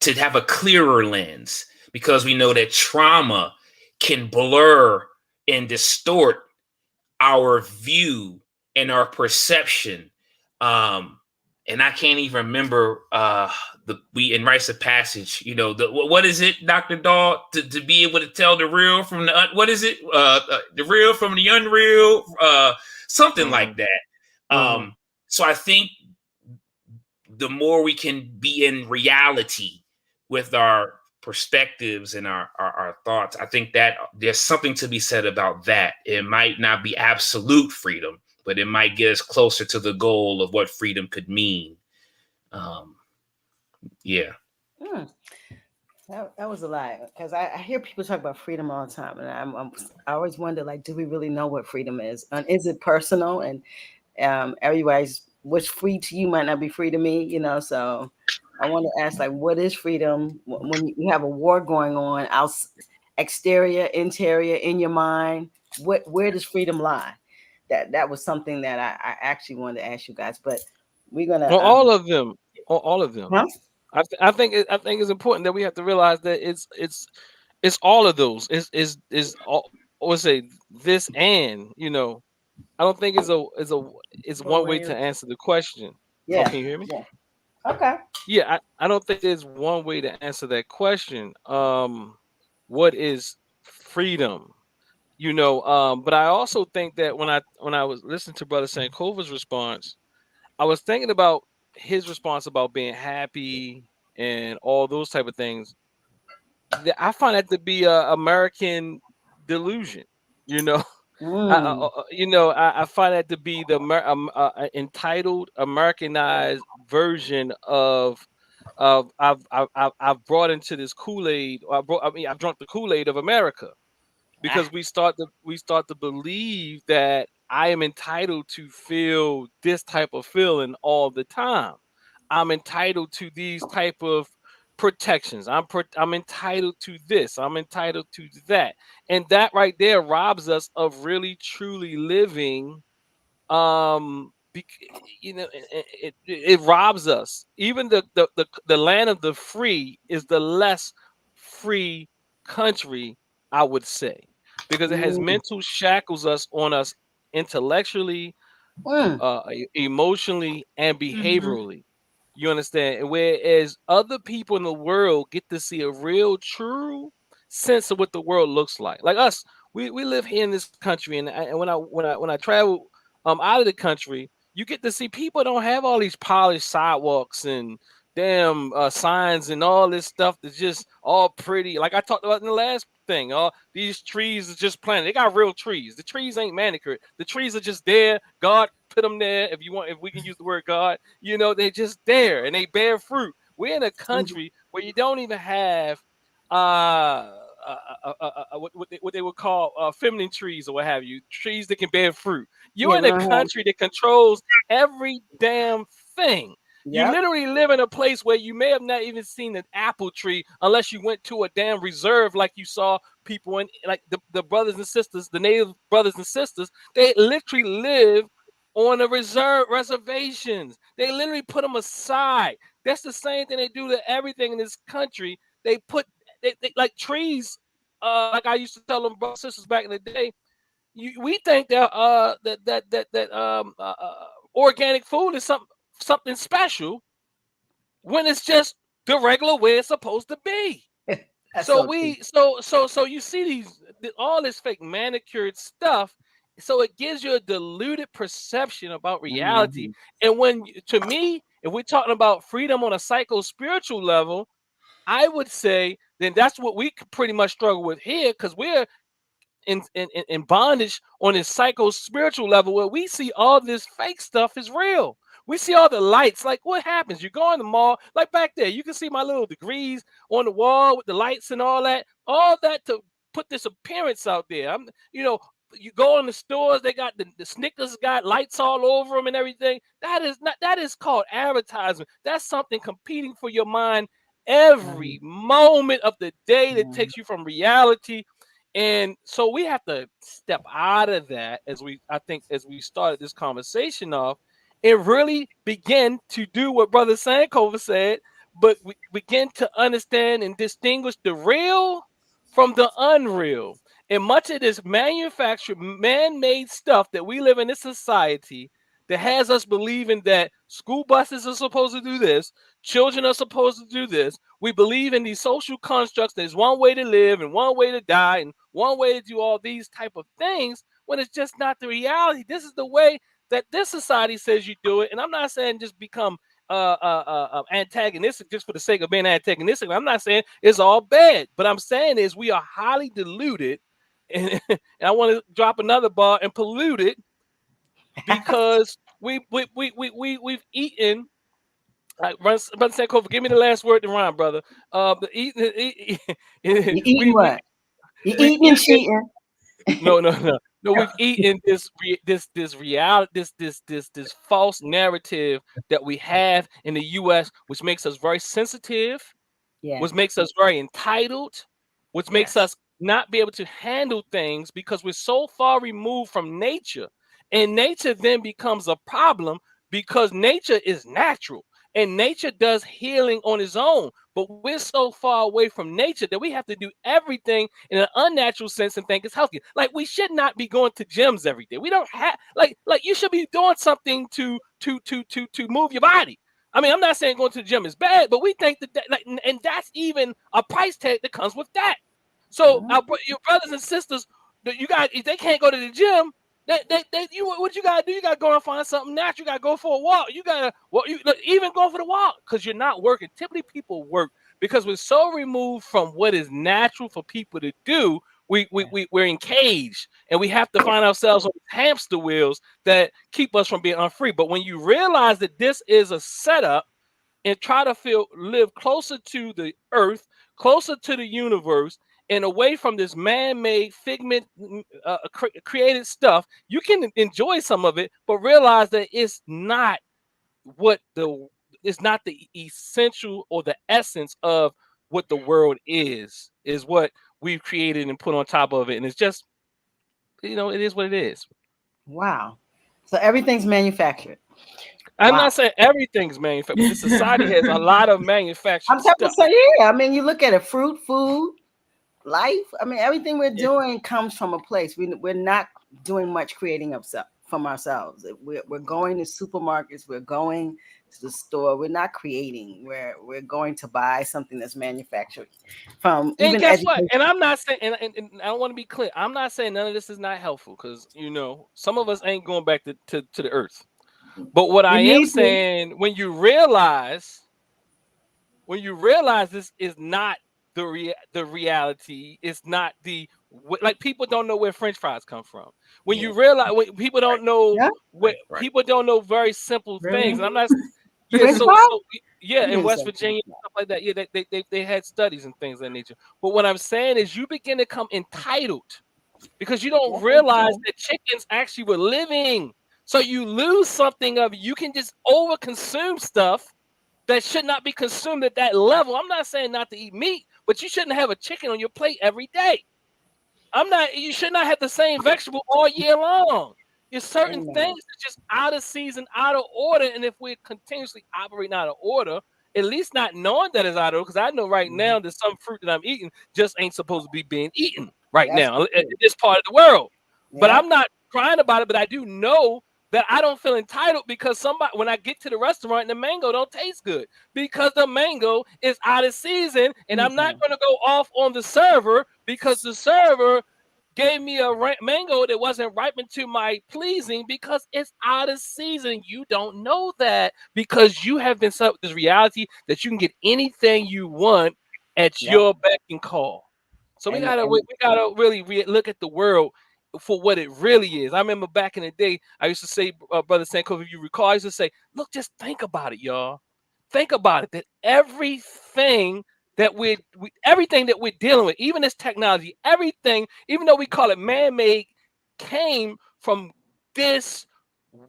to have a clearer lens, because we know that trauma can blur and distort our view and our perception. And I can't even remember we in Rites of Passage, you know, what is it, Dr. Dahl, to be able to tell the real from the the real from the unreal, something like that. So I think the more we can be in reality with our perspectives and our thoughts, I think that there's something to be said about that. It might not be absolute freedom, but it might get us closer to the goal of what freedom could mean. Yeah. That was a lot, because I hear people talk about freedom all the time, and I always wonder, like, do we really know what freedom is? And is it personal? And everybody's, what's free to you might not be free to me, you know. So I want to ask, like, what is freedom when you have a war going on, exterior, interior, in your mind? Where does freedom lie? that was something that I actually wanted to ask you guys, but we're gonna Well, all of them, all of them. huh? I think it's important that we have to realize that it's all of those. Is all, or say this, and I don't think it's One one way way. to answer the question. Oh, Yeah, can you hear me? yeah. Okay. Yeah, I don't think there's one way to answer that question. What is freedom? But I also think that when I was listening to Brother Sankova's response, I was thinking about his response about being happy and all those type of things. I find that to be a American delusion. You know, Mm. I find that to be the entitled Americanized version of I've brought into this Kool-Aid. I've drunk the Kool-Aid of America, Ah. because we start to believe that I am entitled to feel this type of feeling all the time. I'm entitled to these type of protections. I'm entitled to this. I'm entitled to that. And that right there robs us of really truly living. It robs us. Even the land of the free is the less free country, I would say, because it has Mm. mental shackles on us intellectually, Mm. emotionally, and Mm-hmm. behaviorally. You understand? And whereas other people in the world get to see a real, true sense of what the world looks like us, we live here in this country, and when I travel out of the country, you get to see people don't have all these polished sidewalks and damn signs and all this stuff that's just all pretty. Like I talked about in the last thing, all these trees is just planted. They got real trees. The trees ain't manicured. The trees are just there. God put them there. If we can use the word God, they're just there and they bear fruit. We're in a Mhm. country where you don't even have uh, what they would call feminine trees or what have you, trees that can bear fruit. You're Yeah, in we a don't have. country that controls every damn thing. You Yep. literally live in a place where you may have not even seen an apple tree unless you went to a damn reserve, like you saw people in, like the brothers and sisters, the native brothers and sisters. They literally live on the reservations. They literally put them aside. That's the same thing they do to everything in this country. They put they like trees. Like I used to tell them brothers and sisters back in the day. We think that organic food is something special when it's just the regular way it's supposed to be. That's So so true. we so you see all this fake manicured stuff. So it gives you a diluted perception about reality. Mhm. And to me, if we're talking about freedom on a psycho spiritual level, I would say then that's what we pretty much struggle with here, because we're in bondage on this psycho spiritual level where we see all this fake stuff is real. We see all the lights. Like, what happens? You go in the mall, like back there, you can see my little degrees on the wall with the lights and all that to put this appearance out there. You go in the stores, they got the Snickers got lights all over them and everything. That is called advertisement. That's something competing for your mind every Mhm. moment of the day that Mhm. takes you from reality. And so we have to step out of that I think as we started this conversation off, and really begin to do what Brother Sankover said, but we begin to understand and distinguish the real from the unreal. And much of this manufactured, man-made stuff that we live in this society that has us believing that school buses are supposed to do this, children are supposed to do this. We believe in these social constructs. There's one way to live and one way to die and one way to do all these type of things, when it's just not the reality. This is the way that this society says you do it. And I'm not saying just become antagonistic just for the sake of being antagonistic. I'm not saying it's all bad, but I'm saying is we are highly diluted, and I want to drop another bar, and polluted, because we've eaten. Brother Sankofa, give me the last word to rhyme, brother. The eating, You eating we what? You we've eating and eaten. cheating. No. We've eaten this reality, this false narrative that we have in the U.S., which makes us very sensitive, which Yes. makes us very entitled, which makes Yes. us not be able to handle things because we're so far removed from nature. And nature then becomes a problem because nature is natural and nature does healing on its own. But we're so far away from nature that we have to do everything in an unnatural sense and think it's healthy. Like we should not be going to gyms every day. We don't have like you should be doing something to move your body. I mean, I'm not saying going to the gym is bad, but we think that like, and that's even a price tag that comes with that. So your brothers and sisters, you got if they can't go to the gym, what you gotta do? You gotta go and find something natural. You gotta go for a walk. You gotta even go for the walk because you're not working. Typically, people work because we're so removed from what is natural for people to do. We're engaged and we have to find ourselves on hamster wheels that keep us from being unfree. But when you realize that this is a setup and try to live closer to the earth, closer to the universe, and away from this man-made figment created stuff, you can enjoy some of it, but realize that it's not the essential or the essence of what the world is what we've created and put on top of it. And it's just, it is what it is. Wow. So everything's manufactured. I'm not saying everything's manufactured, but the society has a lot of manufactured I'm talking stuff. I mean, you look at it, fruit, food, life. I mean, everything we're doing comes from a place. We're not doing much creating from ourselves. We're going to supermarkets. We're going to the store. We're not creating. We're going to buy something that's manufactured from. And even guess what? And I'm not saying, and I don't want to be clear. I'm not saying none of this is not helpful because some of us ain't going back to the earth. But what I am saying, when you realize this is not the reality, it's not like people don't know where French fries come from. When you realize, when people don't know people don't know very simple things, and I'm not. Yeah, in West Virginia, stuff like that. Yeah, they had studies and things of that nature. But what I'm saying is, you begin to come entitled because you don't realize that chickens actually were living. So you lose something of you can just overconsume stuff that should not be consumed at that level. I'm not saying not to eat meat, but you shouldn't have a chicken on your plate every day. You should not have the same vegetable all year long. There's certain things that just out of season, out of order. And if we're continuously operating out of order, at least not knowing that it's out of order, because I know right now that some fruit that I'm eating just ain't supposed to be being eaten right now in this part of the world. But I'm not crying about it, but I do know that I don't feel entitled because when I get to the restaurant, the mango don't taste good because the mango is out of season, and I'm not going to go off on the server because the server gave me a mango that wasn't ripened to my pleasing because it's out of season. You don't know that because you have been set with this reality that you can get anything you want at your beck and call. So we gotta really look at the world for what it really is. I remember back in the day, I used to say, Brother Sankofa, if you recall, I used to say, look, just think about it, y'all. Think about it, that everything that we're dealing with, even this technology, everything, even though we call it man-made, came from this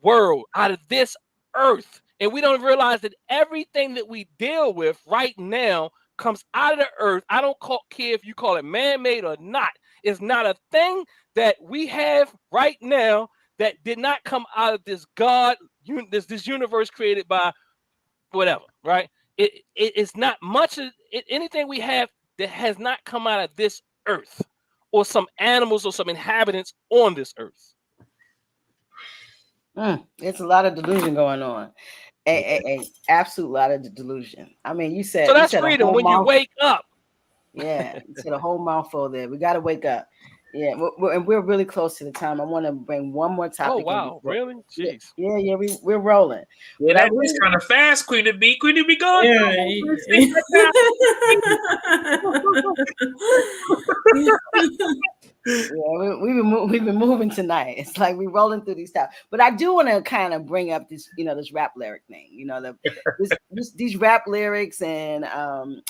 world, out of this earth. And we don't realize that everything that we deal with right now comes out of the earth. I don't care if you call it man-made or not. It's not a thing that we have right now that did not come out of this this universe created by whatever, right? It's not much of anything we have that has not come out of this earth or some animals or some inhabitants on this earth. It's a lot of delusion going on. A absolute lot of delusion. I mean, you said so that's freedom when you wake up. Yeah, you said a whole mouthful there. We got to wake up. Yeah, we're really close to the time. I want to bring one more topic. Oh wow, really? Jeez. Yeah, we're rolling. Yeah, that is kind of fast, Queen to be going. Yeah, we've been moving tonight. It's like we're rolling through these stuff. But I do want to kind of bring up this, this rap lyric thing. These rap lyrics and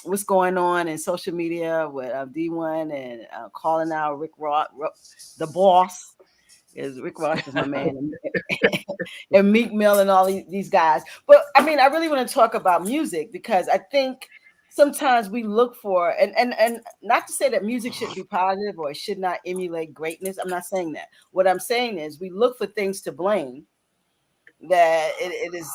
what's going on in social media with Dee1 and calling out Rick Ross, the boss. Rick Ross is my man, and Meek Mill and all these guys. But I mean, I really want to talk about music because I think sometimes we look for, and not to say that music shouldn't be positive or it should not emulate greatness. I'm not saying that. What I'm saying is we look for things to blame, that it is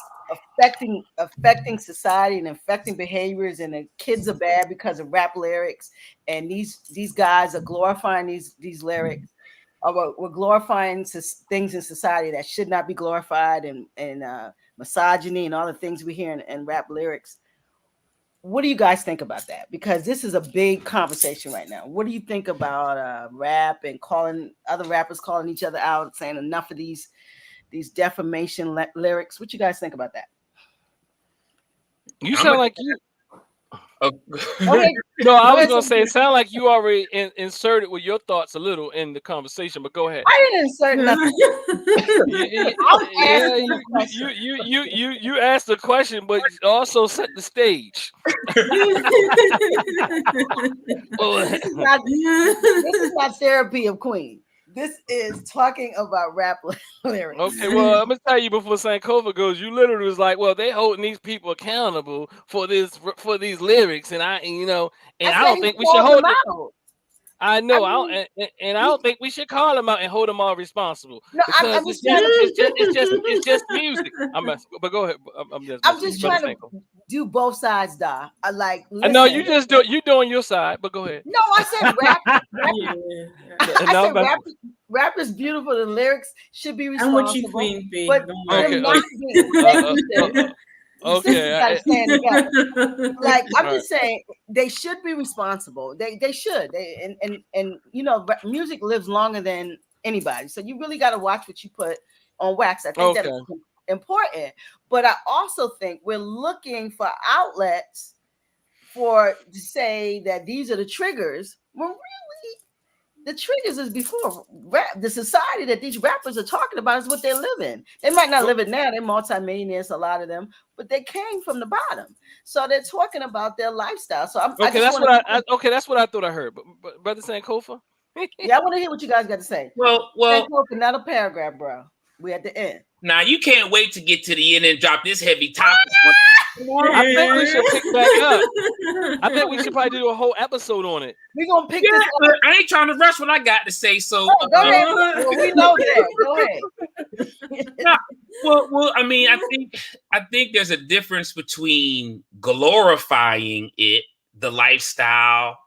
affecting society and affecting behaviors, and the kids are bad because of rap lyrics, and these guys are glorifying these lyrics. We're glorifying things in society that should not be glorified, and misogyny and all the things we hear in rap lyrics. What do you guys think about that? Because this is a big conversation right now. What do you think about rap and calling other rappers, calling each other out, saying enough of these defamation lyrics? What you guys think about that? You sound like you. Okay. No, I was gonna say it sounded like you already inserted with your thoughts a little in the conversation, but go ahead. I didn't insert nothing. You asked the question, but also set the stage. This is not therapy of Queen. This is talking about rap lyrics. Okay, well, I'm gonna tell you before Sankofa goes. You literally was like, "Well, they holding these people accountable for these lyrics," and I don't think we should hold them out. I know, I don't think we should call them out and hold them all responsible. No, because it's just music. But go ahead. I'm just trying to do both sides, Da. I know you just you doing your side, but go ahead. No, I said rap. I said rap is beautiful. The lyrics should be responsible. I'm with you, Queen B. But okay. Stand together. I'm just saying, they should be responsible. They should. And music lives longer than anybody. So you really got to watch what you put on wax. I think that's important. But I also think we're looking for outlets to say that these are the triggers. Well, really, the triggers is before rap. The society that these rappers are talking about is what they live in. They might not live it now. They're multimillionaires, a lot of them, but they came from the bottom. So they're talking about their lifestyle. So that's what I thought I heard. But Brother Sankofa? Yeah, I want to hear what you guys got to say. Well, Sankofa, not a paragraph, bro. We at the end. Now you can't wait to get to the end and drop this heavy topic. I think we should pick back up. I think we should probably do a whole episode on it. We're gonna pick this up. I ain't trying to rush what I got to say. So go ahead. Well, we know that. Go ahead. Well, I mean, I think there's a difference between glorifying the lifestyle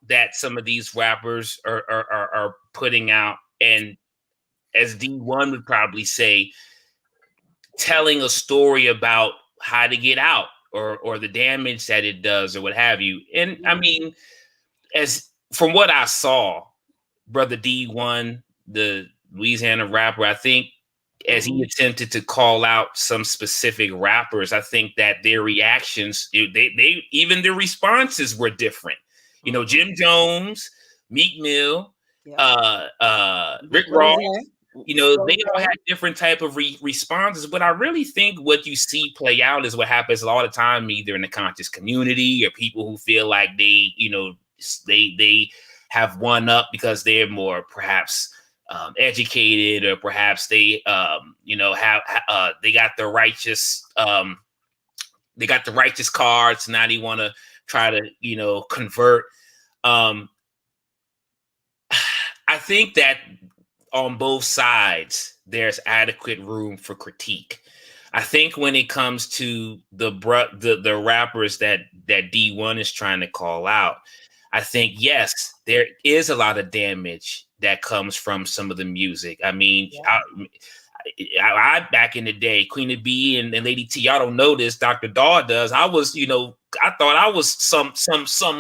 that some of these rappers are putting out, and as Dee1 would probably say, telling a story about how to get out or the damage that it does or what have you. And I mean, as from what I saw, Brother Dee1, the Louisiana rapper, I think as he attempted to call out some specific rappers, I think that their reactions, they even their responses were different. Jim Jones, Meek Mill, Rick Ross, they all had different type of responses, but I really think what you see play out is what happens a lot of time, either in the conscious community or people who feel like they have one up because they're more perhaps educated, or perhaps they have they got the righteous cards. Now they want to try to convert. I think that on both sides, there's adequate room for critique. I think when it comes to the rappers that Dee1 is trying to call out, I think, yes, there is a lot of damage that comes from some of the music. I mean, I back in the day, Queen of B and Lady T, y'all don't know this, Dr. Daw does. I was, I thought I was some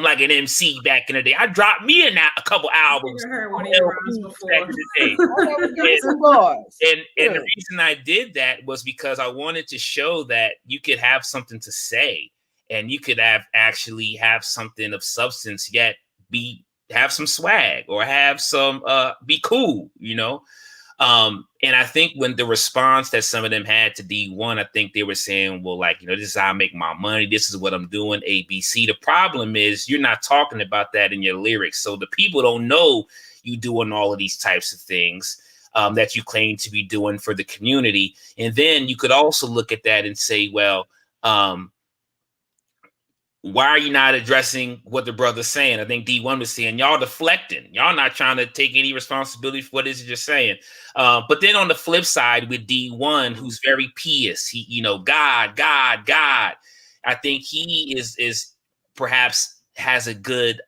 like an MC back in the day. I dropped me a couple albums. Heard one of your back in the day. And the reason I did that was because I wanted to show that you could have something to say, and you could actually have something of substance, yet have some swag, or have some be cool, and I think when the response that some of them had to Dee1, I think they were saying, well, this is how I make my money. This is what I'm doing, ABC. The problem is you're not talking about that in your lyrics. So the people don't know you doing all of these types of things that you claim to be doing for the community. And then you could also look at that and say, well, why are you not addressing what the brother's saying? I think Dee1 was saying, y'all deflecting. Y'all not trying to take any responsibility for what it is you're saying. But then on the flip side with Dee1, who's very pious, he, you know, God. I think he is perhaps has a good,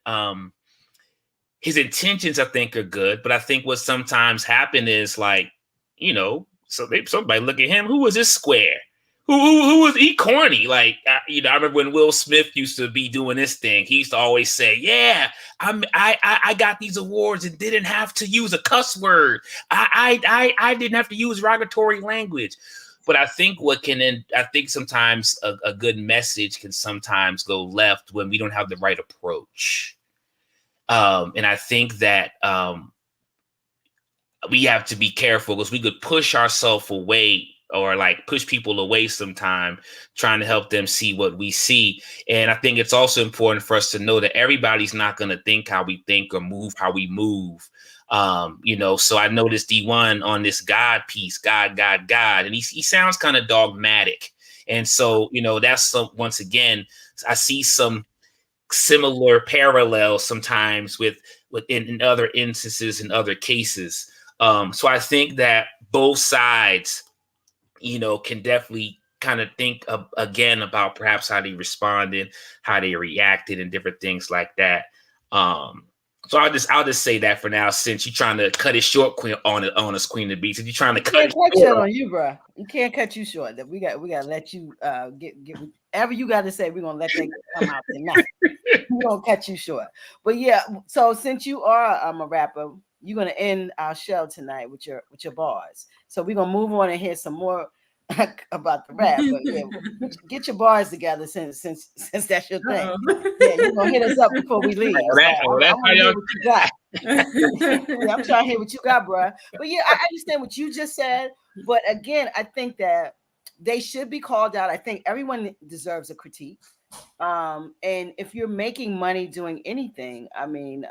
his intentions, I think, are good. But I think what sometimes happen is like, you know, somebody look at him, who was this square? Who was he corny? Like, you know, I remember when Will Smith used to be doing this thing. He used to always say, "Yeah, I got these awards and didn't have to use a cuss word. I didn't have to use derogatory language." But I think I think sometimes a good message can sometimes go left when we don't have the right approach. And I think that we have to be careful because we could push ourselves away or like push people away sometime trying to help them see what we see. And I think it's also important for us to know that everybody's not going to think how we think or move how we move. You know, so I noticed Dee1 on this God piece, God, and he sounds kind of dogmatic. And so, you know, that's once again, I see some similar parallels sometimes with in other instances in other cases. So I think that both sides, you know, can definitely kind of think again about perhaps how they responded, how they reacted, and different things like that. So I'll just say that for now, since you're trying to cut it short, Queen on us, Queen of the Beats. If you're trying to cut it short on you, bro, you can't cut you short. That we got to let you get whatever you got to say. We're gonna let that come out tonight. We don't cut you short. But yeah, so since you are a rapper, you're gonna end our show tonight with your bars. So we're gonna move on and hear some more about the rap. But yeah, get your bars together since that's your thing. Yeah, you're gonna hit us up before we leave. I'm gonna hear what you got. Yeah, I'm trying to hear what you got, bro. But yeah, I understand what you just said. But again, I think that they should be called out. I think everyone deserves a critique. And if you're making money doing anything, I mean,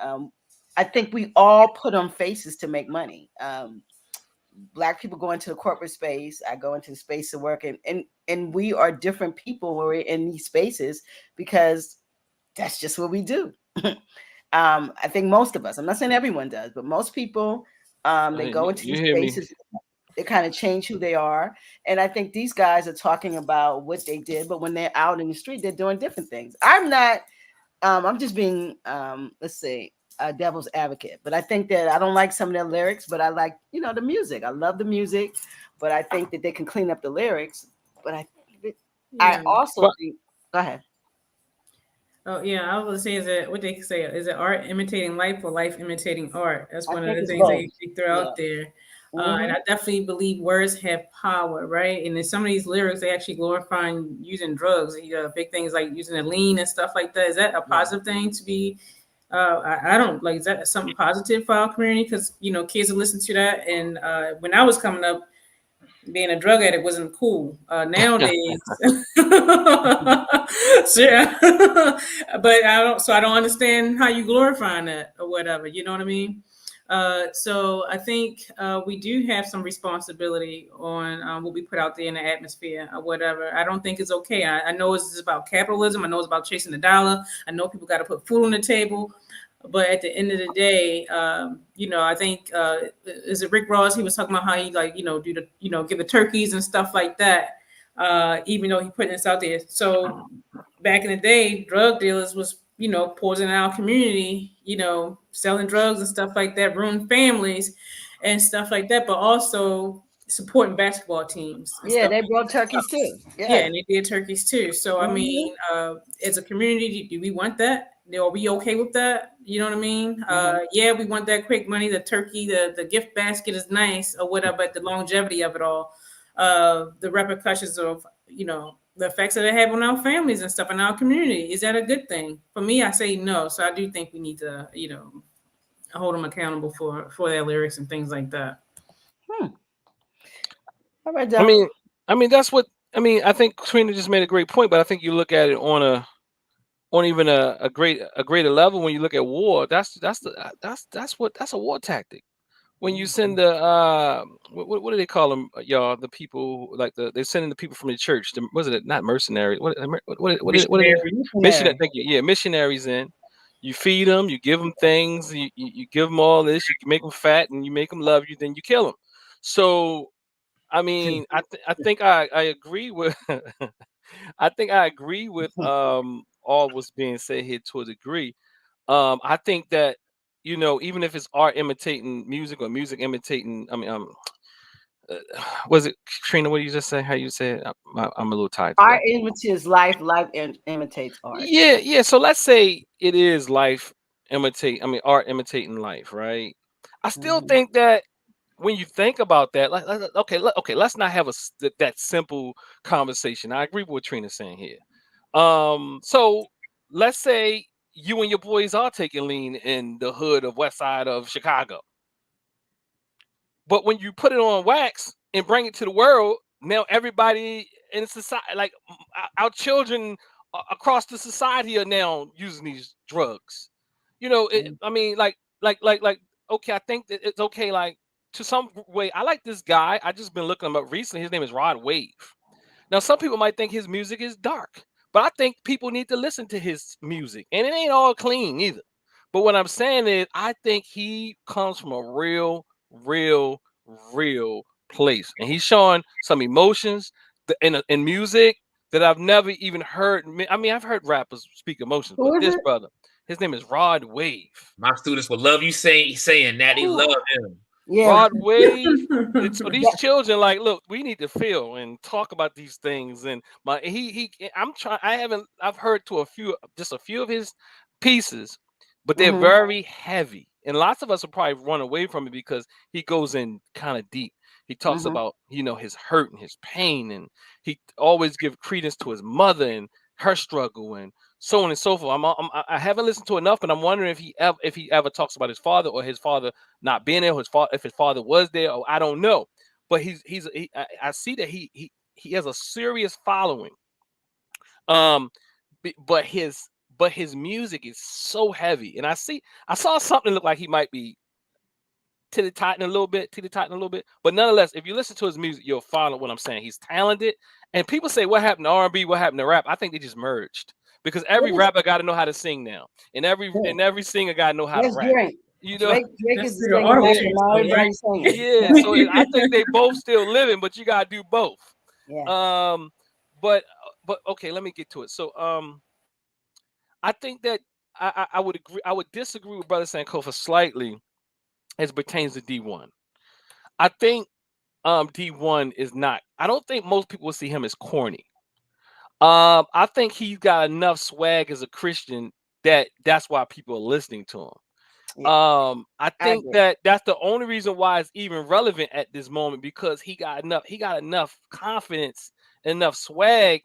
I think we all put on faces to make money. Black people go into the corporate space. I go into the space of work, and we are different people when we're in these spaces because that's just what we do. I think most of us, I'm not saying everyone does, but most people, they go into these spaces, they kind of change who they are. And I think these guys are talking about what they did, but when they're out in the street, they're doing different things. I'm just being, let's say, a devil's advocate, but I think that I don't like some of their lyrics, but I like, you know, the music. I love the music, but I think that they can clean up the lyrics. But I also think, go ahead. Oh yeah, I was saying, is it what they say? Is it art imitating life or life imitating art? That's one of the things they throw out there. And I definitely believe words have power, right? And in some of these lyrics, they actually glorifying using drugs. Big things like using a lean and stuff like that. Is that a positive thing to be? I don't like. Is that something positive for our community? Because you know, kids will listen to that. And when I was coming up, being a drug addict wasn't cool. Nowadays, sure. But I don't understand how you glorifying that or whatever. You know what I mean? So I think we do have some responsibility on what we put out there in the atmosphere or whatever. I don't think it's okay. I know it's about capitalism. I know it's about chasing the dollar. I know people got to put food on the table. But at the end of the day, you know, I think is it Rick Ross? He was talking about how he give the turkeys and stuff like that. Even though he put this out there. So back in the day, drug dealers was poisoning our community. Selling drugs and stuff like that, ruining families and stuff like that. But also supporting basketball teams. Yeah, they brought turkeys too. Yeah, and they did turkeys too. So I mean, as a community, do we want that? Are we okay with that? You know what I mean? Yeah, we want that quick money, the turkey, the gift basket is nice or whatever, but the longevity of it all, the repercussions of, the effects that it have on our families and stuff in our community. Is that a good thing? For me, I say no. So I do think we need to, hold them accountable for their lyrics and things like that. All right, I mean, that's what, I think Trina just made a great point, but I think you look at it on even a greater level when you look at war. That's a war tactic. when you send the what do they call them, y'all? The people like they're sending the people from the church. Was it not mercenary? What are they? Missionary. Missionary. Thank you. Yeah, missionaries in. You feed them, you give them things, you give them all this, you make them fat, and you make them love you. Then you kill them. So I mean, I think I agree with I think I agree with all what's being said here to a degree. I think that even if it's art imitating music or music imitating, I mean, uh, was it Trina? What did you just say? How you say it? I'm a little tired Art today. imitates life, life imitates art. Yeah, yeah. So let's say it is life imitate. I mean, art imitating life, right? I still Mhm. think that when you think about that, okay, okay, let's not have that simple conversation. I agree with what Trina's saying here. So let's say you and your boys are taking lean in the hood of West Side of Chicago, but when you put it on wax and bring it to the world, now everybody in society, like our children across the society, are now using these drugs. I mean, like, okay, I think that it's okay, like to some way. I like this guy. I just been looking him up recently. His name is Rod Wave. Now, some people might think his music is dark, but I think people need to listen to his music, and it ain't all clean either. But what I'm saying is, I think he comes from a real, real place, and he's showing some emotions in music that I've never even heard. I mean, I've heard rappers speak emotions, but Who is this it? brother, his name is Rod Wave. My students will love you saying that. They love him. Yeah. Rod Wave. So these That- children, like, look, we need to feel and talk about these things. And I'm trying. I've heard to just a few of his pieces, but they're mhm, very heavy. And lots of us will probably run away from it because he goes in kind of deep. He talks mhm. about his hurt and his pain, and he always give credence to his mother and her struggle and so on and so forth. I haven't listened to enough, but I'm wondering if he ever talks about his father or his father not being there, his father, if his father was there, or I don't know. But I see that he has a serious following. Um, but his music is so heavy, and I saw something look like he might be titty titting a little bit. But nonetheless, if you listen to his music, you'll follow what I'm saying. He's talented, and people say, "What happened to R&B? What happened to rap?" I think they just merged because every What is rapper got to know how to sing now, and that? every singer got to know how to That's rap. Drake. You know, Drake That's is the through the singer auto now, yeah, so tune, now so, right? everybody's singing. yeah. Yeah. So I think they both still living, but you gotta do both. Yeah. Um, but okay, let me get to it. So I think that I would agree. I would disagree with Brother Sankofa slightly as pertains to D1. I think D1 is not. I don't think most people will see him as corny. I think he's got enough swag as a Christian that's why people are listening to him. Yeah. I I think agree. that's the only reason why it's even relevant at this moment because he got enough confidence, enough swag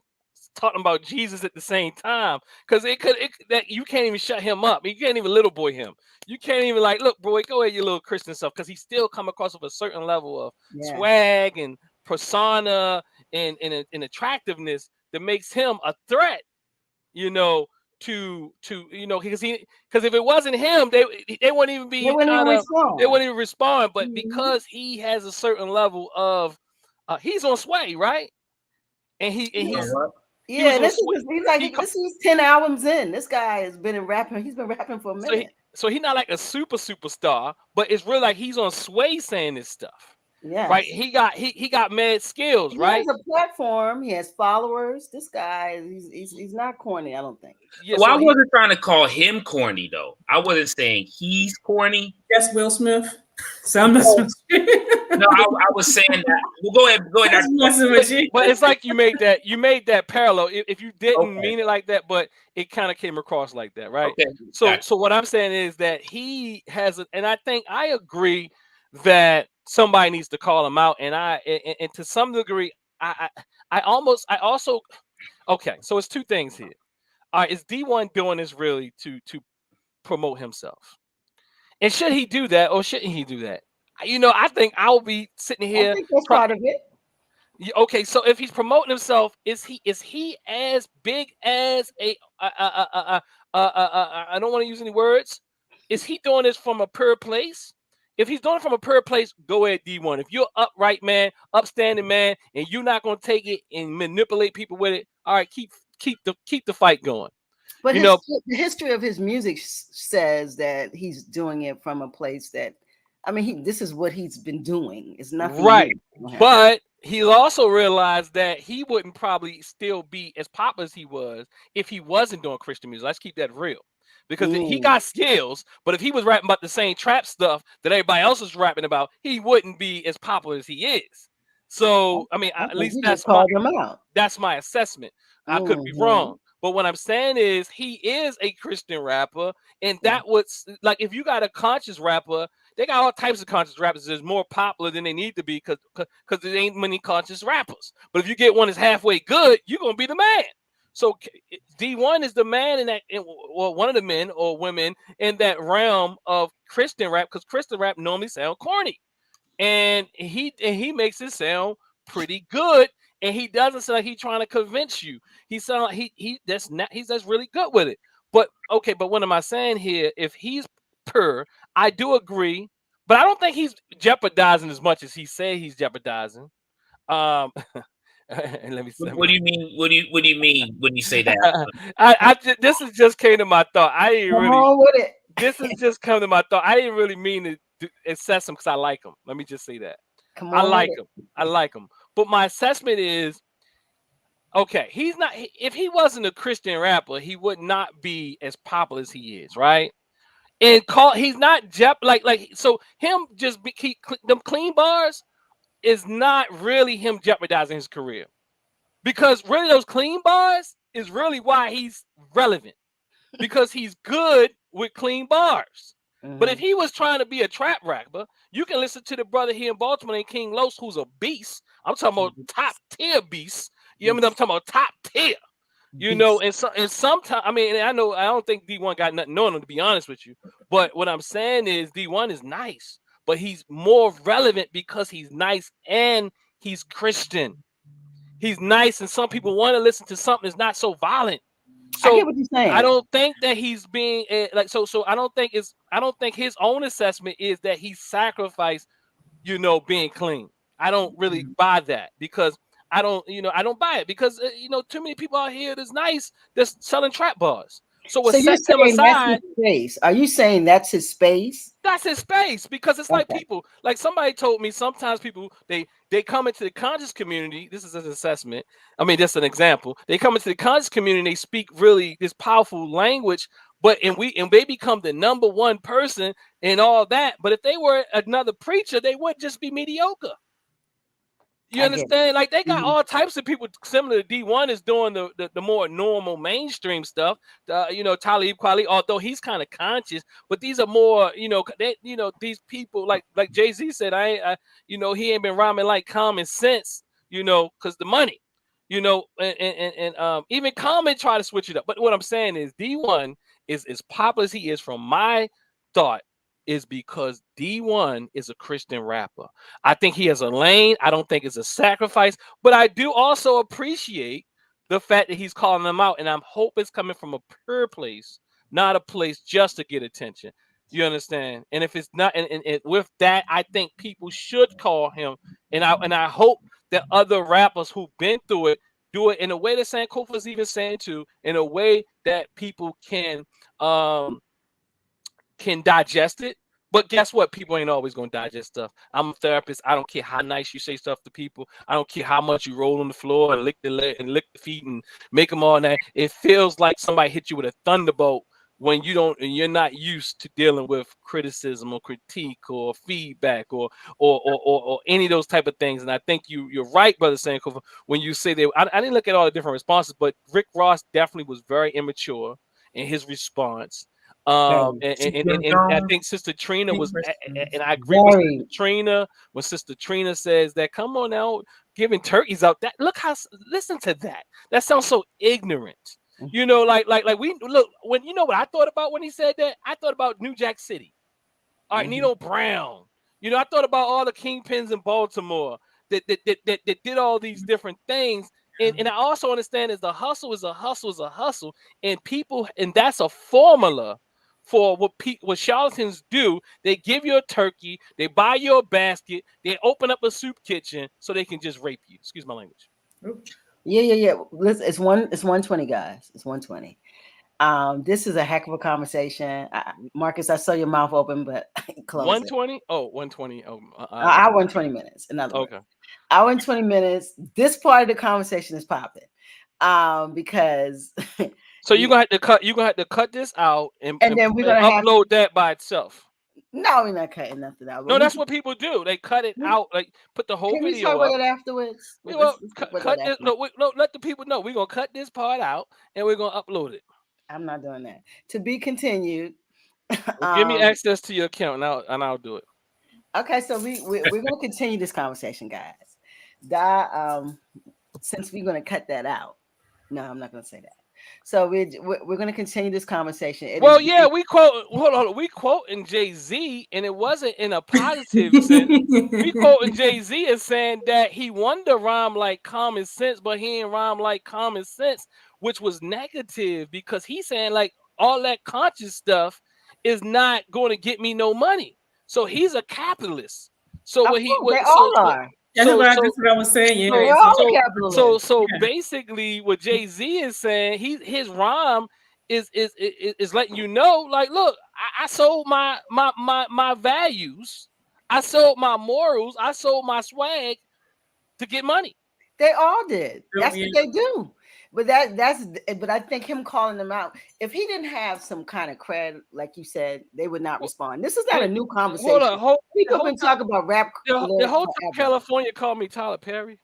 talking about Jesus at the same time. Because that you can't even shut him up. You can't even little boy him. You can't even like, look, boy, go ahead, you little Christian stuff, because he still come across with a certain level of Yeah. swag and persona and attractiveness that makes him a threat, you know, because if it wasn't him, they wouldn't even They be wouldn't even trying to they respond. wouldn't even respond. But Mhm. because he has a certain level of he's on Sway, right? And Yeah. he was Yeah, on this Sway. is he's like He this is 10 albums in. This guy has been in rapping. He's been rapping for a so he minute. so he's not like a superstar, but it's really like he's on Sway saying this stuff, right? Yes. He got mad skills, He has right? a platform. He has followers. This guy, he's not corny, I don't think. Yeah, Well, I so he wasn't trying to call him corny though. I wasn't saying he's corny. That's Will Smith. So I'm No, messing with you. I was saying that. Well, go ahead. That's messing but with you. but it's like you made that parallel if you didn't Okay, mean it like that, but it kind of came across like that, right? okay, So gotcha. so what I'm saying is that he has and I think I agree that somebody needs to call him out, and to some degree I also okay, so it's two things here. All right, is D1 doing this really to promote himself? And should he do that or shouldn't he do that? I think I'll be sitting I here think that's trying. part of it. Okay, so if he's promoting himself, is he as big as I don't want to use any words. Is he doing this from a pure place? if he's doing it from a pure place, go ahead, D1. If you're upright man, upstanding man, and you're not gonna take it and manipulate people with it, all right, keep the fight going. But You know, the history of his music says that he's doing it from a place that, I mean, this is what he's been doing. It's nothing right. new. But he also realized that he wouldn't probably still be as popular as he was if he wasn't doing Christian music. Let's keep that real. Because he got skills, but if he was rapping about the same trap stuff that everybody else was rapping about, he wouldn't be as popular as he is. So, I mean, at least that's my assessment. I could be wrong. But what I'm saying is he is a Christian rapper, and that was like, if you got a conscious rapper, they got all types of conscious rappers that's more popular than they need to be because there ain't many conscious rappers. But if you get one that's halfway good, you're gonna be the man. So D1 is the man in that, well, one of the men or women in that realm of Christian rap, because Christian rap normally sound corny, and he makes it sound pretty good, and he doesn't sound like he's trying to convince you. He sound like that's really good with it. But okay, but what am I saying here? If he's pure, I do agree, but I don't think he's jeopardizing as much as he said he's jeopardizing. And let me. What do you mean? What do you mean when you say that? This is just came to my thought. I didn't Come really. on with it. This is just come to my thought. I didn't really mean to assess him because I like him. Let me just say that. Come I on like with him. I like him. But my assessment is, okay, he's not. If he wasn't a Christian rapper, he would not be as popular as he is, right? And he's not like so him just keep them clean bars is not really him jeopardizing his career, because really those clean bars is really why he's relevant, because he's good with clean bars. But if he was trying to be a trap rapper, you can listen to the brother here in Baltimore named King Los, who's a beast. I'm talking about top tier beast. You know what I mean? I'm talking about top tier. You know, and sometimes, I mean, I know I don't think D1 got nothing on him, to be honest with you. But what I'm saying is D1 is nice, but he's more relevant because he's nice and he's Christian. He's nice, and some people want to listen to something that's not so violent. So I get what you're saying. I don't think that he's being like so. I don't think his own assessment is that he sacrificed, being clean. I don't really buy that, because I don't buy it, because too many people out here that's nice that's selling trap bars. So what sets him aside? Space. Are you saying that's his space? That's his space, because it's like people, like somebody told me sometimes people they come into the conscious community. This is an assessment. I mean, that's an example. They come into the conscious community and they speak really this powerful language, and they become the number one person and all that. But if they were another preacher, they would just be mediocre. You understand? Like, they got all types of people similar to D1 is doing the more normal mainstream stuff. Talib Kweli, although he's kind of conscious, but these are more, these people like Jay-Z said, he ain't been rhyming like common sense, because the money, and even Common try to switch it up. But what I'm saying is D1 is as popular as he is, from my thought, is because D1 is a Christian rapper. I think he has a lane. I don't think it's a sacrifice, but I do also appreciate the fact that he's calling them out, and I hope it's coming from a pure place, not a place just to get attention. You understand? And if it's not, and with that, I think people should call him, and I hope that other rappers who've been through it do it in a way that Sankofa's even saying too, in a way that people can digest it. But guess what? People ain't always going to digest stuff. I'm a therapist. I don't care how nice you say stuff to people. I don't care how much you roll on the floor and lick the leg and lick the feet and make them all that. It feels like somebody hit you with a thunderbolt when you're not used to dealing with criticism or critique or feedback or any of those type of things. And I think you're right, Brother Sankofa, when you say that. I didn't look at all the different responses, but Rick Ross definitely was very immature in his response. And I think Sister Trina was, and I agree with Sister Trina when Sister Trina says that, come on now, giving turkeys out. Listen to that. That sounds so ignorant. Like we look, when what I thought about when he said that, I thought about New Jack City. All right, Nino Brown. I thought about all the kingpins in Baltimore that did all these different things. And I also understand is the hustle is a hustle is a hustle, and people, and that's a formula for what charlatans do. They give you a turkey, they buy you a basket, they open up a soup kitchen so they can just rape you. Excuse my language. Yeah. Listen, it's 120, guys. It's 120. This is a heck of a conversation. Marcus, I saw your mouth open, but close 120? It. Oh, 120. Oh, hour and 20 minutes. In other words, hour and 20 minutes. This part of the conversation is popping. Because so you're gonna have to cut this out and then we're gonna upload that by itself. No, we're not cutting nothing out. No, that's what people do. They cut it out, like put the whole video up. Can we talk about it afterwards? Well, cut this. No, let the people know. We're gonna cut this part out and we're gonna upload it. I'm not doing that. To be continued. Give me access to your account now, and I'll do it. Okay, so we're gonna continue this conversation, guys. Since we're gonna cut that out. No, I'm not gonna say that. So we're gonna continue this conversation. We quoting Jay-Z, and it wasn't in a positive sense. We quoting Jay-Z as saying that he wanted to rhyme like common sense, but he ain't rhyme like common sense, which was negative because he's saying like all that conscious stuff is not going to get me no money. So he's a capitalist. So what he they all are. That's what I was saying. Yeah. So basically, what Jay-Z is saying, his rhyme is letting you know, like, look, I sold my values, I sold my morals, I sold my swag to get money. They all did. That's what they do. But I think him calling them out, if he didn't have some kind of cred, like you said, they would not respond. This is not a new conversation. People have been talking about rap. The Hotel California called me Tyler Perry.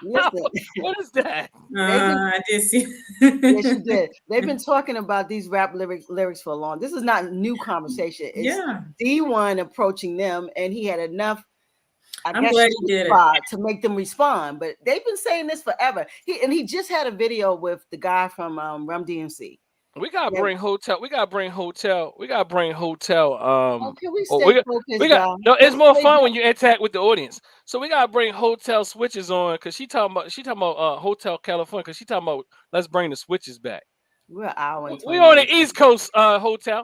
Listen, what is that? I did see. Yes, you did. They've been talking about these rap lyrics for a long. This is not a new conversation. It's Dee1 approaching them, and he had enough. I'm glad he did it to make them respond, but they've been saying this forever. He just had a video with the guy from Run DMC. We gotta bring hotel. Can we stay focused? It's more fun when you interact with the audience. So we gotta bring hotel switches on because she talking about Hotel California because she talking about let's bring the switches back. We're an hour. We on the East Coast hotel.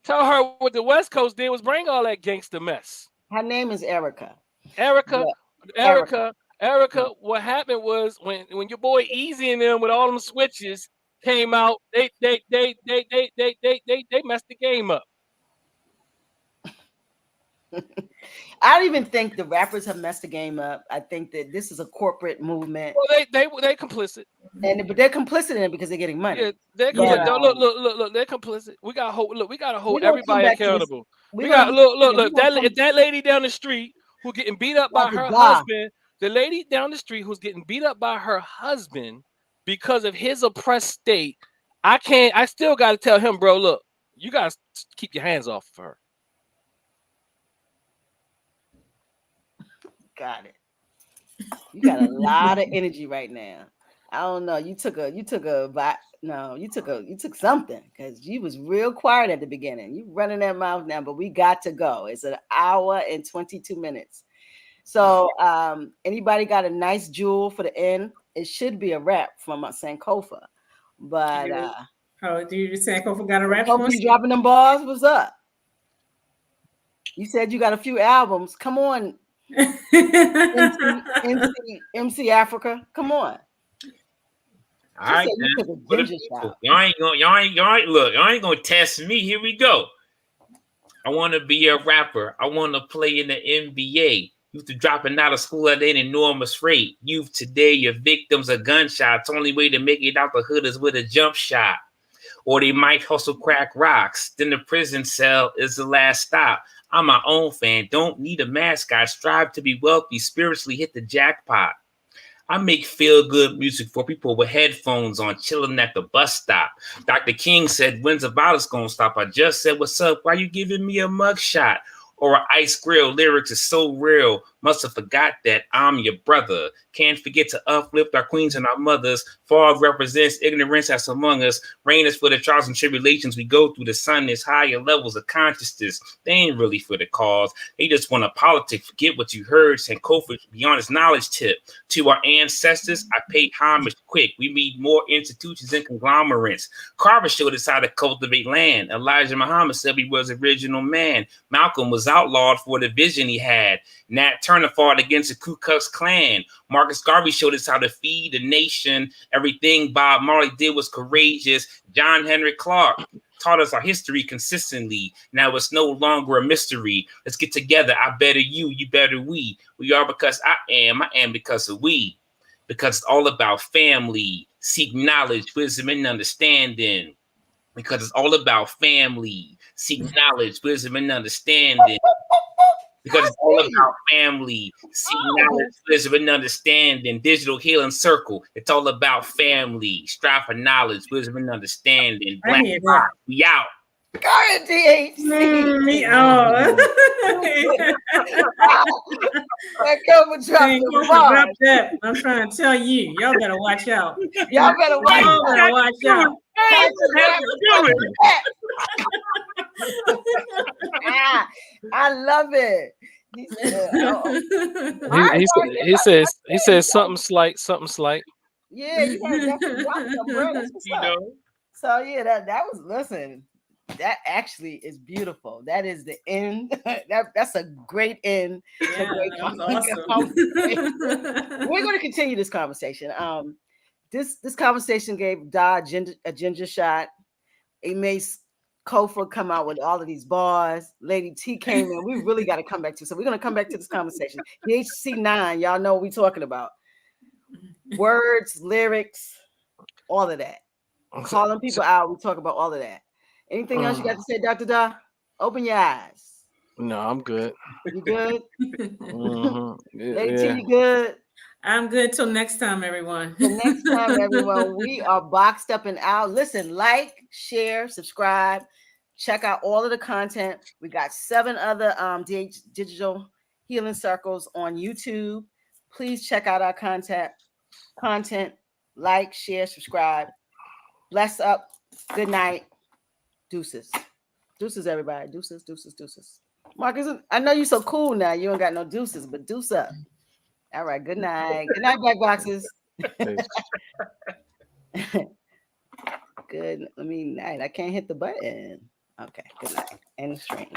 Tell her what the West Coast did was bring all that gangster mess. Her name is Erica. Erica. What happened was when your boy Easy and them with all them switches came out, they messed the game up. I don't even think the rappers have messed the game up. I think that this is a corporate movement. Well, they complicit, but they're complicit in it because they're getting money. Yeah, they're complicit. Look, they're complicit. We gotta hold everybody accountable. We got look. That lady down the street who's getting beat up by her husband. The lady down the street who's getting beat up by her husband because of his oppressed state. I still got to tell him, bro. Look, you guys keep your hands off of her. Got it. You got a lot of energy right now. I don't know. You took something because you was real quiet at the beginning. You running that mouth now, but we got to go. It's an hour and 22 minutes. So anybody got a nice jewel for the end? It should be a rap from Sankofa. But do you Sankofa got a rap? Hope you dropping them bars? What's up? You said you got a few albums. Come on. MC Africa, come on. All right, y'all ain't gonna test me. Here we go. I want to be a rapper. I want to play in the NBA. Youth to dropping out of school at an enormous rate. Youth today, your victims of gunshots. Only way to make it out the hood is with a jump shot. Or they might hustle crack rocks. Then the prison cell is the last stop. I'm my own fan. Don't need a mascot. Strive to be wealthy. Spiritually hit the jackpot. I make feel-good music for people with headphones on, chilling at the bus stop. Dr. King said, when's the violence gonna stop? I just said, what's up? Why you giving me a mugshot? Or an ice grill? Lyrics is so real. Must have forgot that I'm your brother. Can't forget to uplift our queens and our mothers. Fog represents ignorance that's among us. Rain is for the trials and tribulations we go through. The sun is higher levels of consciousness. They ain't really for the cause. They just want to politic. Forget what you heard. Sankofa beyond his knowledge tip. To our ancestors, I pay homage quick. We need more institutions and conglomerates. Carver showed us how to cultivate land. Elijah Muhammad said he was original man. Malcolm was outlawed for the vision he had. Nat Turner fought against the Ku Klux Klan. Marcus Garvey showed us how to feed the nation. Everything Bob Marley did was courageous. John Henry Clark taught us our history consistently. Now it's no longer a mystery. Let's get together. I better you, you better we. We are because I am because of we. Because it's all about family. Seek knowledge, wisdom, and understanding. Because it's all about family. Seek knowledge, wisdom, and understanding. Because it's all about family. Seek knowledge, wisdom, and understanding. Digital healing circle. It's all about family. Strive for knowledge, wisdom, and understanding. Black Box, we out. Go ahead, DHC. Drop that. I'm trying to tell you, y'all better watch out. Y'all better watch out. I love it. He says something slight. Yeah, you gotta definitely drop some, bro. That's what's up. So yeah, that was, listen, that actually is beautiful. That is the end. That's a great end. Yeah, awesome. We're going to continue this conversation. This conversation gave Da a ginger shot. It made Kofa come out with all of these bars. Lady T came in. We really got to come back to. So we're going to come back to this conversation. The HC9, y'all know what we're talking about. Words, lyrics, all of that. Calling people out. We talk about all of that. Anything else you got to say, Dr. Da? Open your eyes. No, I'm good. You good? Lady T, Yeah. you good? I'm good till next time, everyone. Till next time, everyone. We are boxed up and out. Listen, like, share, subscribe. Check out all of the content. We got 7 other digital healing circles on YouTube. Please check out our content. Like, share, subscribe. Bless up. Good night. Deuces. Deuces, everybody. Deuces, deuces, deuces. Marcus, I know you're so cool now. You don't got no deuces, but deuce up. All right. Good night. Good night, BLaKBoXXaS. Good night. I can't hit the button. Okay. Good night. End stream.